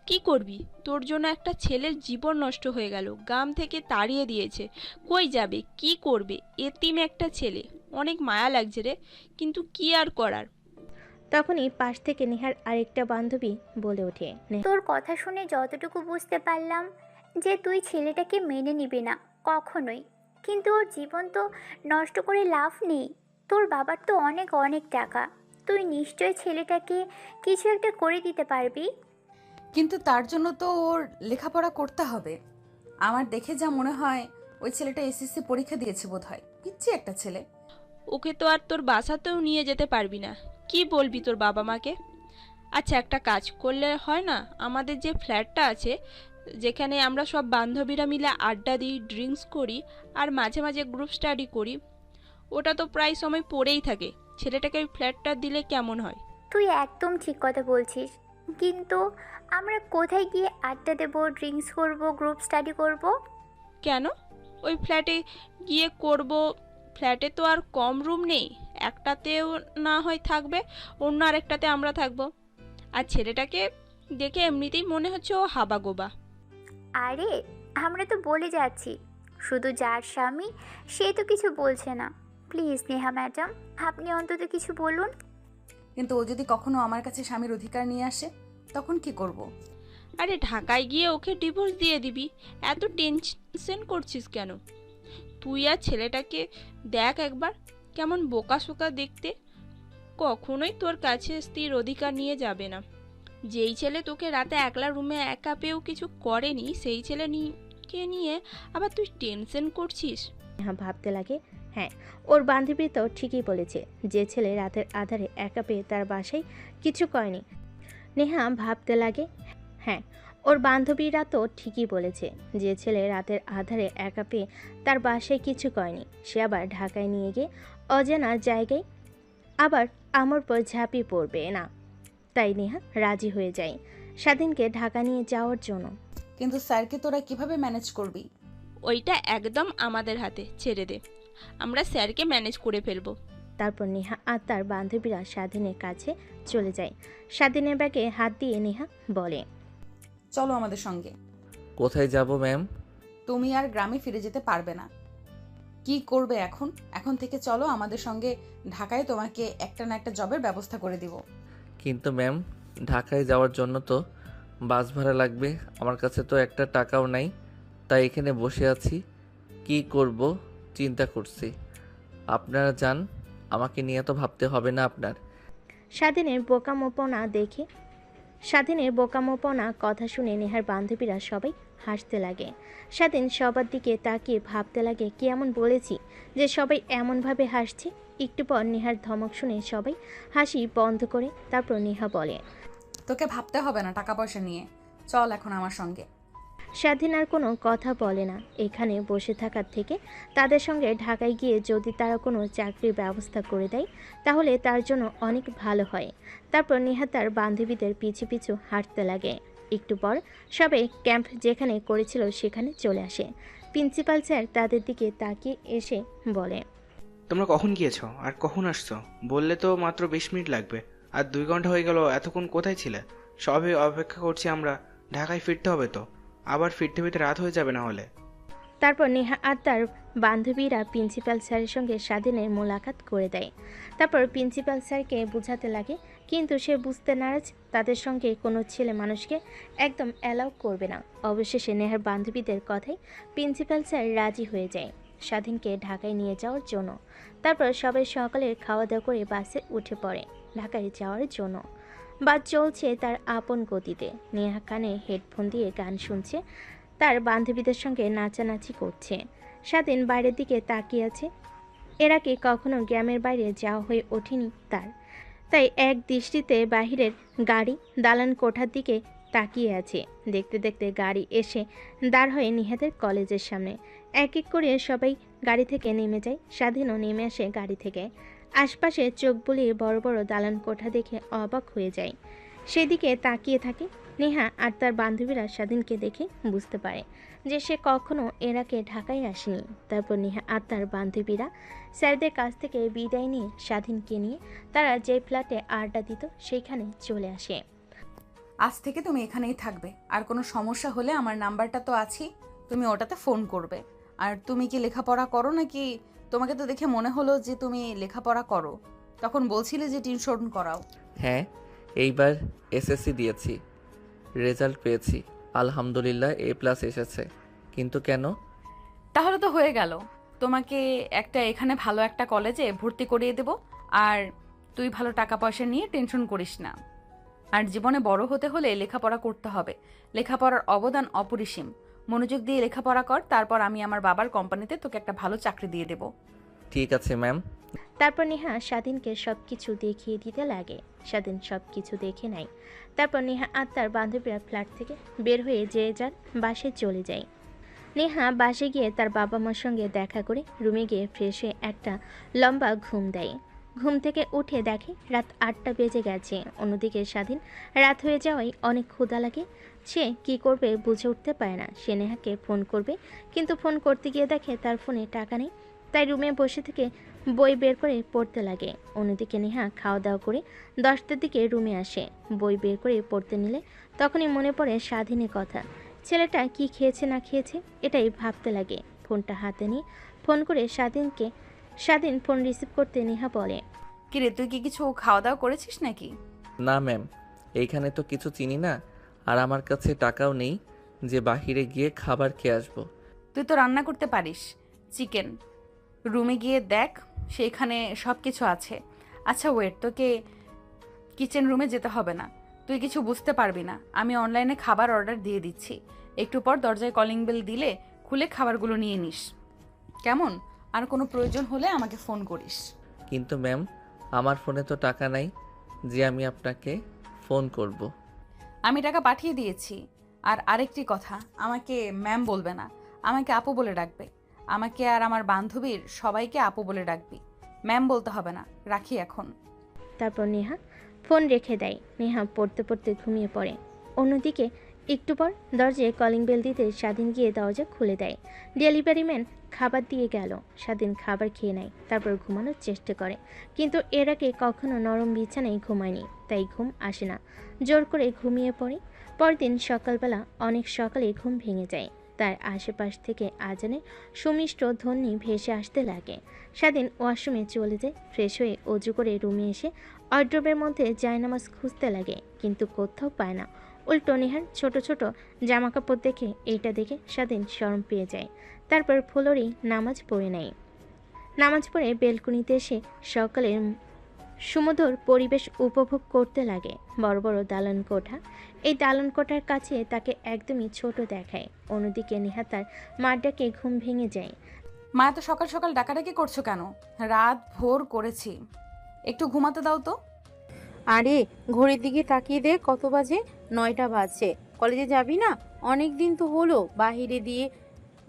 কি করবি? তোর জন্য একটা ছেলের জীবন নষ্ট হয়ে গেল, গ্রাম থেকে তাড়িয়ে দিয়েছে। কই যাবে, কি করবে? এতিম একটা ছেলে, অনেক মায়া লাগছে রে, কিন্তু কি আর করার। তখনই পাশ থেকে নেহার আরেকটা বান্ধবী বলে ওঠে, তোর কথা শুনে যতটুকু বুঝতে পারলাম যে তুই ছেলেটাকে মেনে নিবি না কখনোই, কিন্তু ওর জীবন তো নষ্ট করে লাভ নেই। তোর বাবার তো অনেক অনেক টাকা, তুই নিশ্চয় ছেলেটাকে কিছু একটা করে দিতে পারবি। কিন্তু তার জন্য তো ওর লেখাপড়া করতে হবে। আমার দেখে যা মনে হয় ওই ছেলেটা এসএসসি পরীক্ষা দিয়েছে বোধহয়। পিচ্ছি একটা ছেলে। ওকে তো আর তোর বাসাতেও নিয়ে যেতে পারবি না। কি বলবি তোর বাবা মাকে? আচ্ছা, একটা কাজ করলে হয় না? আমাদের যে ফ্ল্যাটটা আছে, যেখানে আমরা সব বান্ধবীরা মিলে আড্ডা দিই, ড্রিঙ্কস করি আর মাঝে মাঝে গ্রুপ স্টাডি করি, ওটা তো প্রায় সময় পড়েই থাকে। ছেলেটাকে ওই ফ্ল্যাটটা দিলে কেমন হয়? তুই একদম ঠিক কথা বলছিস, কিন্তু আমরা কোথায় গিয়ে আড্ডা দেবো, ড্রিঙ্কস করব, গ্রুপ স্টাডি করব? কেন? ওই ফ্ল্যাটে গিয়ে করব। ফ্ল্যাটে তো আর কম রুম নেই, একটাতেও না হয় থাকবে, অন্য আরেকটাতে আমরা থাকবো। আর ছেলেটাকে দেখে এমনিতেই মনে হচ্ছে ও হাবাগোবা। আরে আমরা তো বলে যাচ্ছি, শুধু যার স্বামী সে তো কিছু বলছে না। প্লিজ নেহা ম্যাডাম, আপনি অন্তত কিছু বলুন। কিন্তু ও যদি কখনো আমার কাছে স্বামীর অধিকার নিয়ে আসে, তখন কি করব? আরে ঢাকায় গিয়ে ওকে ডিভোর্স দিয়ে দিবি, এত টেনশন করছিস কেন? তুই আর ছেলেটাকে দেখ একবার, কেমন বোকা শোকা দেখতে। কখনোই তোর কাছে স্ত্রীর অধিকার নিয়ে যাবে না। যেই ছেলে তোকে রাতে একলা রুমে একা পেয়েও কিছু করেনি, সেই ছেলেকে নিয়ে আবার তুই টেনশন করছিস। নেহা ভাবতে লাগে, হ্যাঁ, ওর বান্ধবী তো ঠিকই বলেছে। যে ছেলে রাতের আধারে একা পেয়ে তার বাসায় কিছু করেনি। নেহা ভাবতে লাগে, হ্যাঁ, ওর বান্ধবীরা তো ঠিকই বলেছে। যে ছেলে রাতের আধারে একা পেয়ে তার বাসায় কিছু করেনি, সে আবার ঢাকায় নিয়ে গিয়ে অজানা জায়গায় আবার আমার পর ঝাঁপিয়ে পড়বে না। তাই নেহা রাজি হয়ে যায় স্বাধীনকে ঢাকা নিয়ে যাওয়ার জন্য। কিন্তু স্যারকে তোরা কিভাবে ম্যানেজ করবি? ওইটা একদম আমাদের হাতে, ছেড়ে দে, আমরা স্যারকে ম্যানেজ করে ফেলবো। তারপর নেহা আর তার বান্ধবীরা স্বাধীনের কাছে চলে যায়। স্বাধীনের ব্যাগে হাত দিয়ে নেহা বলে, চলো আমাদের সঙ্গে। কোথায় যাব ম্যাম? তুমি আর গ্রামে ফিরে যেতে পারবে না। কি করবে এখন? এখন থেকে চলো আমাদের সঙ্গে ঢাকায়, তোমাকে একটা না একটা জবের ব্যবস্থা করে দিব। কিন্তু ম্যাম, ঢাকায় যাওয়ার জন্য তো বাস ভাড়া লাগবে। আমার কাছে তো একটা টাকাও নাই, তাই এখানে বসে আছি। কি করব চিন্তা করছি। আপনারা যান, আমাকে নিয়ে তো ভাবতে হবে না আপনার। স্বাধীনের বোকামোপনা কথা শুনে নেহার বান্ধবীরা সবাই হাসতে লাগে। স্বাধীন সবার দিকে তাকিয়ে ভাবতে লাগে, কি এমন বলেছি যে সবাই এমনভাবে হাসছে। একটু পর নেহার ধমক শুনে সবাই হাসি বন্ধ করে। তারপর নেহা বলে, তোকে ভাবতে হবে না টাকা পয়সা নিয়ে, চল এখন আমার সঙ্গে। স্বাধীন আর কোনো কথা বলে না। এখানে বসে থাকার থেকে তাদের সঙ্গে ঢাকায় গিয়ে যদি তারা কোনো চাকরির ব্যবস্থা করে দেয় তাহলে তার জন্য অনেক ভালো হয়। তারপর নেহা তার বান্ধবীদের পিছু পিছু হাঁটতে লাগে। একটু পর সবাই ক্যাম্প যেখানে করেছিল সেখানে চলে আসে। প্রিন্সিপাল স্যার তাদের দিকে তাকিয়ে এসে বলে, তোমরা কখন গিয়েছো আর কখন আসছো? বললে তো মাত্র 20 মিনিট লাগবে, আর 2 ঘন্টা হয়ে গেল। এতক্ষণ কোথায় ছিলে? সবে অপেক্ষা করছি আমরা। ঢাকায় ফিরতে হবে তো, আবার ফিরতে ফিরতে রাত হয়ে যাবে না হলে। তারপর নেহা আর তার বান্ধবীরা প্রিন্সিপাল স্যারের সঙ্গে স্বাধীনের মোলাকাত করে দেয়। তারপর প্রিন্সিপাল স্যারকে বোঝাতে লাগে, কিন্তু সে বুঝতে নারাজ। তাদের সঙ্গে কোনো ছেলে মানুষকে একদম অ্যালাউ করবে না। অবশেষে নেহার বান্ধবীদের কথায় প্রিন্সিপাল স্যার রাজি হয়ে যায় স্বাধীনকে ঢাকায় নিয়ে যাওয়ার জন্য। তারপর সবাই সকালের খাওয়া দাওয়া করে বাসে উঠে পড়ে ঢাকায় যাওয়ার জন্য। বাস চলছে তার আপন গতিতে। নেহা কানে হেডফোন দিয়ে গান শুনছে, তার বান্ধবীদের সঙ্গে নাচানাচি করছে। স্বাধীন বাইরের দিকে তাকিয়ে আছে। এর আগে কখনো গ্রামের বাইরে যাওয়া হয়ে ওঠেনি তার, তাই এক দৃষ্টিতে বাহিরের গাড়ি দালান কোঠার দিকে তাকিয়ে আছে। দেখতে দেখতে গাড়ি এসে দাঁড় হয় নিহাদের কলেজের সামনে। এক এক করে সবাই গাড়ি থেকে নেমে যায়। স্বাধীনও নেমে আসে গাড়ি থেকে। আশপাশে চোখ বুলিয়ে বড় বড় দালান কোঠা দেখে অবাক হয়ে যায়। সেদিকে তাকিয়ে থাকে নেহা আর তার বান্ধবীরা স্বাধীনকে দেখে বুঝতে পারে যে সে কখনো এর আগে ঢাকায় আসেনি। তারপর নেহা আর তার বান্ধবীরা স্যারদের কাছ থেকে বিদায় নিয়ে স্বাধীনকে নিয়ে তারা যে ফ্ল্যাটে আড্ডা দিত সেইখানে চলে আসে। আজ থেকে তুমি এখানেই থাকবে, আর কোনো সমস্যা হলে আমার নাম্বারটা তো আছেই, তুমি ওটাতে ফোন করবে। আর তুমি কি লেখাপড়া করো নাকি? তোমাকে তো দেখে মনে হলো যে তুমি লেখাপড়া করো, তখন বলছিলে যে টিউশন করাও। হ্যাঁ, এইবার এসএসসি দিয়েছি, রেজাল্ট পেয়েছি, আলহামদুলিল্লাহ A+ এসেছে। কিন্তু কেন? তাহলে তো হয়ে গেল, তোমাকে একটা এখানে ভালো একটা কলেজে ভর্তি করিয়ে দেব। আর তুই ভালো টাকা পয়সা নিয়ে টেনশন করিস না। আর জীবনে বড় হতে হলে লেখাপড়া করতে হবে, লেখাপড়ার অবদান অপরিসীম। মনোযোগ দিয়ে লেখাপড়া কর, তারপর আমি আমার বাবার কোম্পানিতে তোকে একটা ভালো চাকরি দিয়ে দেব। ঠিক আছে ম্যাম। তারপর নেহা স্বাধীনকে সব কিছু দেখিয়ে দিতে লাগে। স্বাধীন সব কিছু দেখে নেয়। তারপর নেহা আর তার বান্ধবীরা ফ্ল্যাট থেকে বের হয়ে যে যার বাসে চলে যায়। নেহা বাসে গিয়ে তার বাবা মার সঙ্গে দেখা করে রুমে গিয়ে ফ্রেশ হয়ে একটা লম্বা ঘুম দেয়। ঘুম থেকে উঠে দেখে রাত 8টা বেজে গেছে। অন্যদিকে স্বাধীন রাত হয়ে যাওয়ায় অনেক ক্ষুধা লাগে। সে কি করবে বুঝে উঠতে পারে না। সে নেহাকে ফোন করবে, কিন্তু ফোন করতে গিয়ে দেখে তার ফোনে টাকা নেই। তাই রুমে বসে থেকে বই বের করে পড়তে লাগে। অন্যদিকে নেহা খাওয়া দাওয়া করে 10টার দিকে রুমে আসে। বই বের করে পড়তে নিলে তখনই মনে পড়ে স্বাধীনের কথা। ছেলেটা কি খেয়েছে না খেয়েছে এটাই ভাবতে লাগে। ফোনটা হাতে নিয়ে ফোন করে স্বাধীন ফোন রিসিভ করতে নেহা বলে, কিরে, তুই কি কিছু খাওয়া দাওয়া করেছিস নাকি? না ম্যাম, এইখানে তো কিছু চিনি না, আর আমার কাছে টাকাও নেই যে বাহিরে গিয়ে খাবার খেয়ে আসবো। তুই তো রান্না করতে পারিস, চিকেন। রুমে গিয়ে দেখ, সেখানে সব কিছু আছে। আচ্ছা ওয়েট, তোকে কিচেন রুমে যেতে হবে না, তুই কিছু বুঝতে পারবি না। আমি অনলাইনে খাবার অর্ডার দিয়ে দিচ্ছি, একটু পর দরজায় কলিং বেল দিলে খুলে খাবারগুলো নিয়ে নিস, কেমন? আর কোনো প্রয়োজন হলে আমাকে ফোন করিস। কিন্তু ম্যাম, আমার ফোনে তো টাকা নাই যে আমি আপনাকে ফোন করব। আমি টাকা পাঠিয়ে দিয়েছি। আর আরেকটি কথা, আমাকে ম্যাম বলবে না, আমাকে আপু বলে ডাকবে। আমাকে আর আমার বান্ধবীর সবাইকে আপু বলে ডাকবি, ম্যাম বলতে হবে না। রাখি এখন। তারপর নেহা ফোন রেখে দেয়। নেহা পড়তে পড়তে ঘুমিয়ে পড়ে। অন্যদিকে একটু পর দরজায় কলিং বেল দিতে স্বাধীন গিয়ে দরজা খুলে দেয়। ডেলিভারি ম্যান খাবার দিয়ে গেল। স্বাধীন খাবার খেয়ে নেয়, তারপর ঘুমানোর চেষ্টা করে, কিন্তু এর আগে কখনো নরম বিছানায় ঘুমায়নি, তাই ঘুম আসে না। জোর করে ঘুমিয়ে পড়ে। পরদিন সকালবেলা অনেক সকালে ঘুম ভেঙে যায়। তার আশেপাশ থেকে আজানে সুমিষ্ট ধ্বনি ভেসে আসতে লাগে। স্বাধীন ওয়াশরুমে চলে যায়। ফ্রেশ হয়ে অজু করে রুমে এসে ওয়ার্ড্রোবের মধ্যে জায়নামাজ খুঁজতে লাগে, কিন্তু কোথাও পায় না। উল্টো নেহার ছোট ছোট জামাকাপড় দেখে এইটা দেখে স্বাধীন শরম পেয়ে যায়। তারপর ফ্লোরেই নামাজ পড়ে নেয়। নামাজ পড়ে বেলকনিতে এসে সকালের সুমধুর পরিবেশ উপভোগ করতে লাগে। বড় বড় দালান কোঠা। এই দালান কোঠার কাছে তাকে একদমই ছোট দেখায়। অন্যদিকে নেহা তার মার ডাকে ঘুম ভেঙে যায়। মা, এত সকাল সকাল ডাকাডাকি করছো কেন? রাত ভোর করেছি, একটু ঘুমাতে দাও তো। আরে ঘড়ির দিকে তাকিয়ে দে, কত বাজে? 9টা বাজছে। কলেজে যাবি না? অনেক দিন তো হলো বাহিরে দিয়ে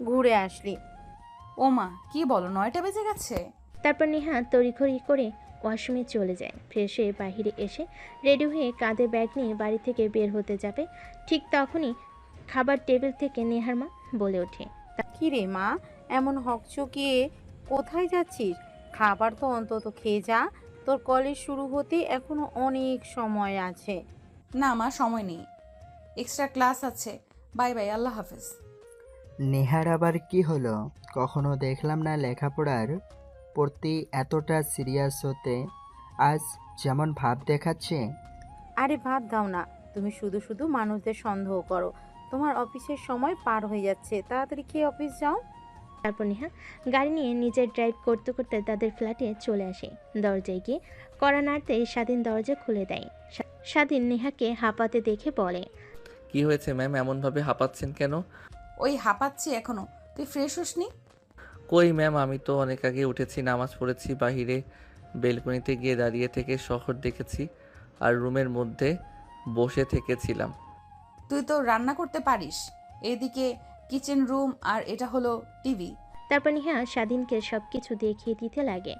ঘুরে আসলি। ও মা, কি বলো, 9টা বেজে গেছে? তারপর নেহা তড়িঘড়ি করে ওয়াশরুমে চলে যায়। ফ্রেশ হয়ে বাহিরে এসে রেডি হয়ে কাঁধে ব্যাগ নিয়ে বাড়ি থেকে বের হতে যাবে, ঠিক তখনই খাবার টেবিল থেকে নেহার মা বলে ওঠে, কি রে মা, এমন হকচকিয়ে কোথায় যাচ্ছিস? খাবার তো অন্তত খেয়ে যা, তোর কলেজ শুরু হতে এখনো অনেক সময় আছে। না মা, সময় নেই, এক্সট্রা ক্লাস আছে। বাই বাই, আল্লাহ হাফেজ। নেহার আবার কি হলো? কখনো দেখলাম না লেখাপড়ার প্রতি এতটা সিরিয়াস হতে, আজ যেমন ভাব দেখাচ্ছে। আরে বাদ দাও না, তুমি শুধু শুধু মানুষদের সন্দেহ করো। তোমার অফিসের সময় পার হয়ে যাচ্ছে, তাড়াতাড়ি খেয়ে অফিস যাও। তারপর নেহা গাড়ি নিয়ে নিজের ড্রাইভ করতে করতে তাদের ফ্ল্যাটে চলে আসে। দরজায় গিয়ে কড়া নাড়তেই স্বাধীন দরজা খুলে দেয়। স্বাধীন নেহাকে হাঁপাতে দেখে বলে, কি হয়েছে ম্যাম, এমনভাবে হাঁপাচ্ছেন কেন? ওই হাঁপাচ্ছি এখনো, তুই ফ্রেশ হসনি? কই ম্যাম, আমি তো অনেক আগে উঠেছি, নামাজ পড়েছি, বাহিরে বেলকনিতে গিয়ে দাঁড়িয়ে থেকে শহর দেখেছি আর রুমের মধ্যে বসে থেকেছিলাম। তুই তো রান্না করতে পারিস, এদিকে কিচেন রুম আর এটা হলো টিভি। তারপর নেহা স্বাধীনকে সব কিছু দেখিয়ে দিতে লাগে।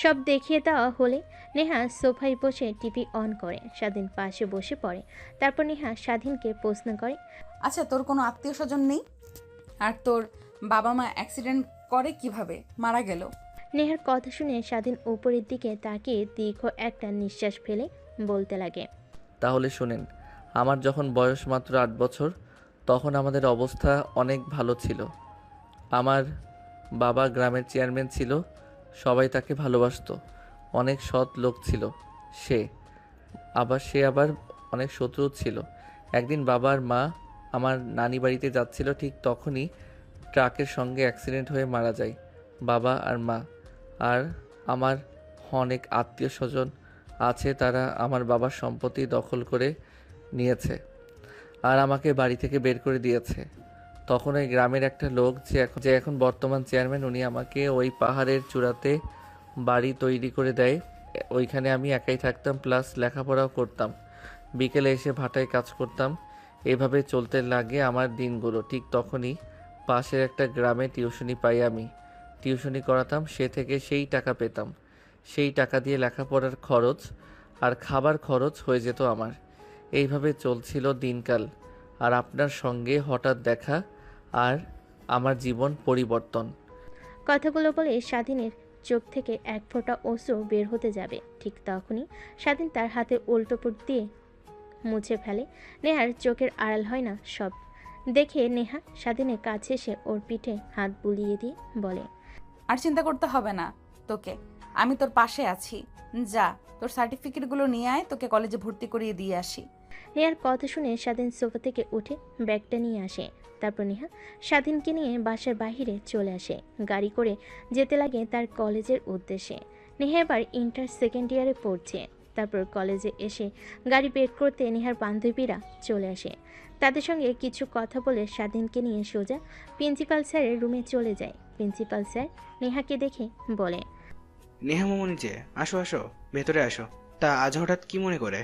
সব দেখিয়ে দেওয়া হলে নেহা সোফায় বসে টিভি অন করে। স্বাধীন পাশে বসে পড়ে। তারপর নেহা স্বাধীনকে প্রশ্ন করে, আচ্ছা, তোর কোনো আত্মীয় স্বজন নেই? আর তোর বাবা মা অ্যাক্সিডেন্ট করে কিভাবে মারা গেল? নেহার কথা শুনে স্বাধীন উপরের দিকে তাকিয়ে দীর্ঘ একটা নিঃশ্বাস ফেলে বলতে লাগে, তাহলে শোনেন, আমার যখন বয়স মাত্র 8 বছর, তখন আমাদের অবস্থা অনেক ভালো ছিল। আমার বাবা গ্রামের চেয়ারম্যান ছিল, সবাই তাকে ভালোবাসতো, অনেক সৎ লোক ছিল সে। আবার অনেক শত্রু ছিল। একদিন বাবা আর মা আমার নানি বাড়িতে যাচ্ছিল, ঠিক তখনই ট্রাকের সঙ্গে অ্যাক্সিডেন্ট হয়ে মারা যায় বাবা আর মা। আর আমার অনেক আত্মীয় স্বজন আছে, তারা আমার বাবার সম্পত্তি দখল করে নিয়েছে আর আমাকে বাড়ি থেকে বের করে দিয়েছে। তখন ওই গ্রামের একটা লোক যে এখন বর্তমান চেয়ারম্যান, উনি আমাকে ওই পাহাড়ের চূড়াতে বাড়ি তৈরি করে দেয়। ওইখানে আমি একাই থাকতাম, প্লাস লেখাপড়াও করতাম। বিকেলে এসে ভাটায় কাজ করতাম। এভাবে চলতে লাগে আমার দিনগুলো। ঠিক তখনই পাশের একটা গ্রামে টিউশনি পাই আমি। টিউশনি করাতাম, সে থেকে সেই টাকা পেতাম। সেই টাকা দিয়ে লেখাপড়ার খরচ আর খাবার খরচ হয়ে যেত আমার। এইভাবে চলছিল দিনকাল। আর আপনার সঙ্গে হঠাৎ দেখা আর আমার জীবন পরিবর্তন। কথাগুলো বলে স্বাধীনের চোখ থেকে এক ফোঁটা অশ্রু বের হতে যাবে, ঠিক তখনই স্বাধীন তার হাতে উল্টোপুট দিয়ে মুছে ফেলে। নেহার চোখের আড়াল হয় না সব দেখে নেহা স্বাধীনের কাছে এসে ওর পিঠে হাত বুলিয়ে দিয়ে বলে, আর চিন্তা করতে হবে না তোকে, আমি তোর পাশে আছি। যা, তোর সার্টিফিকেটগুলো নিয়ে আয়, তোকে কলেজে ভর্তি করিয়ে দিয়ে আসি। নেহার কথা শুনে স্বাধীন সোফা থেকে উঠে ব্যাগটা নিয়ে আসে। তারপর নেহা স্বাধীনকে নিয়ে বাসার বাহিরে চলে আসে। গাড়ি করে যেতে লাগে তার কলেজের উদ্দেশ্যে। নেহা এবার ইন্টার সেকেন্ড ইয়ারে পড়ছে। তারপর কলেজে এসে গাড়ি বের করতে নেহার বান্ধবীরা চলে আসে। তাদের সঙ্গে কিছু কথা বলে স্বাধীনকে নিয়ে সোজা প্রিন্সিপাল স্যারের রুমে চলে যায়। প্রিন্সিপাল স্যার নেহাকে দেখে বলে, নেহা মামনি যে, আসো আসো, ভেতরে আসো। তা আজ হঠাৎ কি মনে করে?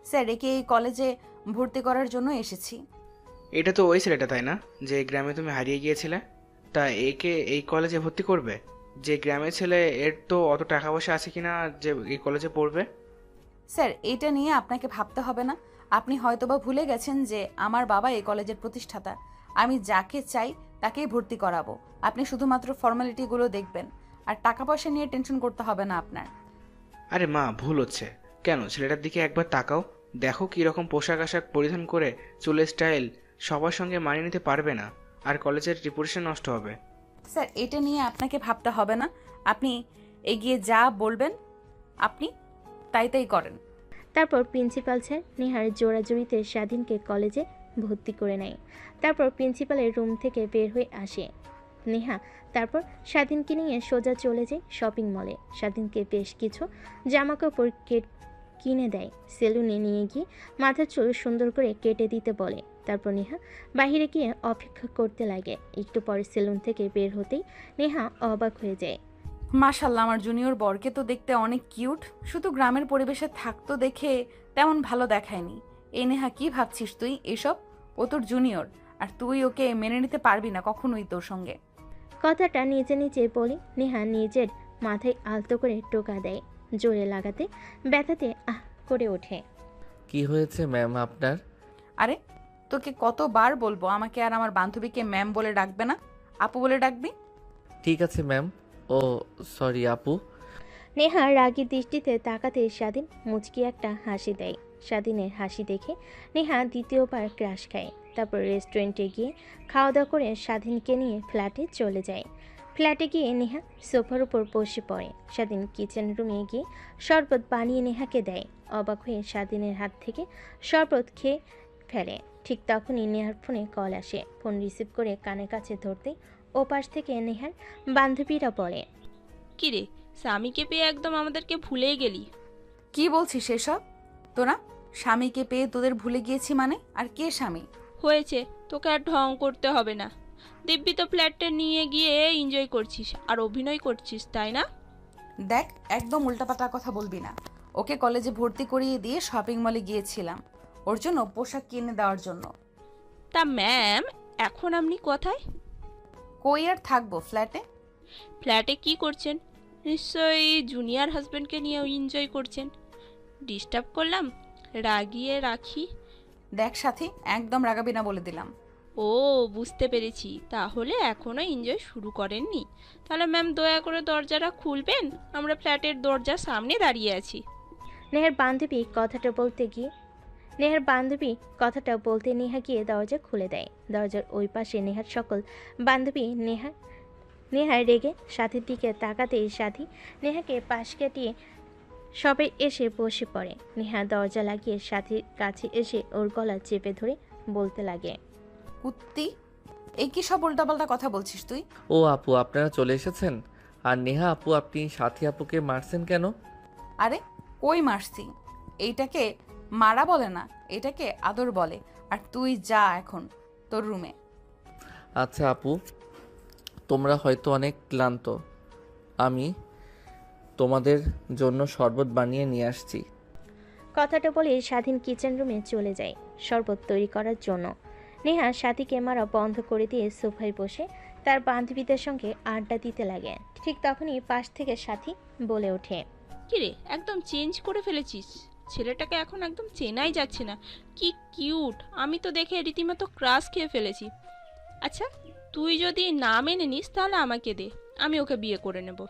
স্যার, একে এই কলেজে ভর্তি করার জন্য এসেছি। এটা তো ওই ছেলেটা তাই না, যে গ্রামে তুমি হারিয়ে গিয়েছিলে? তা একে এই কলেজে ভর্তি করবে? যে গ্রামের ছেলে, এর তো অত টাকা পয়সা আছে কিনা যে এই কলেজে পড়বে? স্যার, এটা নিয়ে আপনাকে ভাবতে হবে না। আপনি হয়তোবা ভুলে গেছেন যে আমার বাবা এই কলেজের প্রতিষ্ঠাতা। আমি যাকে চাই তাকেই ভর্তি করাবো। আপনি শুধুমাত্র ফর্মালিটিগুলো দেখবেন, আর টাকা পয়সা নিয়ে টেনশন করতে হবে না আপনার। আরে মা, ভুল হচ্ছে। কেন, ছেলেটার দিকে একবার তাকাও, দেখো কীরকম পোশাক আশাক পরিধান করে, চুলের স্টাইল সবার সঙ্গে মানিয়ে নিতে পারবে না, আর কলেজের রিপুটেশন নষ্ট হবে। স্যার, এটা নিয়ে আপনাকে ভাবতে হবে না। আপনি এগিয়ে যা বলবেন আপনি তাই করেন। তারপর প্রিন্সিপাল স্যার নেহার জোড়াজুড়িতে স্বাধীনকে কলেজে ভর্তি করে নেয়। তারপর প্রিন্সিপালের রুম থেকে বের হয়ে আসে নেহা। তারপর স্বাধীনকে নিয়ে সোজা চলে যায় শপিং মলে। স্বাধীনকে বেশ কিছু জামাকাপড় কিনে দেয়। সেলুনে নিয়ে গিয়ে মাথার চুল সুন্দর করে কেটে দিতে বলে। তারপর নেহা বাইরে গিয়ে অপেক্ষা করতে লাগে। একটু পরে সেলুন থেকে বের হতেই নেহা অবাক হয়ে যায়। মাশাল্লাহ, আমার জুনিয়র বরকে তো দেখতে অনেক কিউট। শুধু গ্রামের পরিবেশে থাকতো দেখে তেমন ভালো দেখায়নি। এই নেহা, কি ভাবছিস তুই এসব? ও তোর জুনিয়র, আর তুই ওকে মেনে নিতে পারবি না কখনোই তোর সঙ্গে। কথাটা নিজে নিজে বলে নেহা নিজের মাথায় আলতো করে টোকা দেয়। জোরে লাগাতে ব্যথাতে আহ করে ওঠে। কি হয়েছে ম্যাম আপনার? আরে তোকে কতবার বলবো আমাকে আর আমার বান্ধবীকে ম্যাম বলে ডাকবে না, আপু বলে ডাকবি। ঠিক আছে ম্যাম। ও সরি আপু। নেহা রাগী দৃষ্টিতে তাকাতে স্বাধীন মুচকি একটা হাসি দেয়। স্বাধীনের হাসি দেখে নেহা দ্বিতীয়বার ক্রাশ খায়। তারপর রেস্টুরেন্টে গিয়ে খাওয়া দাওয়া করে স্বাধীনকে নিয়ে ফ্ল্যাটে চলে যায়। ফ্ল্যাটে গিয়ে নেহা সোফার উপর বসে পড়ে। স্বাধীন কিচেন রুমে গিয়ে শরবত বানিয়ে নেহাকে দেয়। অবাক হয়ে স্বাধীনের হাত থেকে শরবত খেয়ে ফেলে। ঠিক তখনই নেহার ফোনে কল আসে। ফোন রিসিভ করে কানের কাছে ধরতে ওপাশ থেকে নেহার বান্ধবীরা বলে, কিরে, স্বামীকে পেয়ে একদম আমাদেরকে ভুলেই গেলি। কি বলছিস এসব? তোরা স্বামীকে পেয়ে তোদের ভুলে গিয়েছি মানে? আর কে স্বামী? হয়েছে, তোকে আর ঢং করতে হবে না। দিব্যি তো ফ্ল্যাটে নিয়ে গিয়ে এনজয় করছিস আর অভিনয় করছিস, তাই না? দেখ, একদম উল্টাপাল্টা কথা বলবি না। ওকে কলেজে ভর্তি করিয়ে দিয়ে শপিং মলে গিয়েছিলাম ওর জন্য পোশাক কিনে দেওয়ার জন্য। তা ম্যাম, এখন আপনি কোথায়? কই আর থাকবো, ফ্ল্যাটে। ফ্ল্যাটে কি করছেন? নিশ্চয়ই জুনিয়র হাজবেন্ডকে নিয়ে এনজয় করছেন। ডিস্টার্ব করলাম? রাগিয়ে রাখি? দেখ সাথী, একদম রাগাবি না বলে দিলাম। ও, বুঝতে পেরেছি। তাহলে এখনো এনজয় শুরু করেননি। তাহলে ম্যাম দয়া করে দরজাটা খুলবেন, আমরা ফ্ল্যাটের দরজার সামনে দাঁড়িয়ে আছি। নেহার বান্ধবী কথাটা বলতে নেহা গিয়ে দরজা খুলে দেয়। দরজার ওই পাশে নেহার সকল বান্ধবী নেহার রেগে সাথীর দিকে তাকাতেই সাথী নেহাকে পাশ কাটিয়ে সবাই এসে বসে পড়ে। নেহা দরজা লাগিয়ে সাথীর কাছে এসে ওর গলা চেপে ধরে বলতে লাগে, কুত্তি, এই কি সব উল্টাপাল্টা কথা বলছিস তুই? ও আপু আপনারা চলে এসেছেন। আর নেহা আপু আপনি সাথী আপুকে মারছেন কেন? আরে কই মারছি? এইটাকে মারা বলে না, এটাকে আদর বলে। আর তুই যা এখন তোর রুমে। আচ্ছা আপু, তোমরা হয়তো অনেক ক্লান্ত। আমি তোমাদের জন্য শরবত বানিয়ে নিয়ে আসছি। কথাটা বলে স্বাধীন কিচেন রুমে চলে যায় শরবত তৈরি করার জন্য। নেহা সাথীকে মারা বন্ধ করে দিয়ে সোফায় বসে তার বান্ধবীদের সঙ্গে আড্ডা দিতে লাগে। ঠিক তখনই পাশ থেকে সাথী বলে ওঠে, কিরে, একদম চেঞ্জ করে ফেলেছিস। ছেলেটাকে এখন একদম চেনাই যাচ্ছে না। কি কিউট! আমি তো দেখে রীতিমতো ক্রাশ খেয়ে ফেলেছি। আচ্ছা, তুই যদি না মেনে নিস তাহলে আমাকে দে, আমি ওকে বিয়ে করে নেব।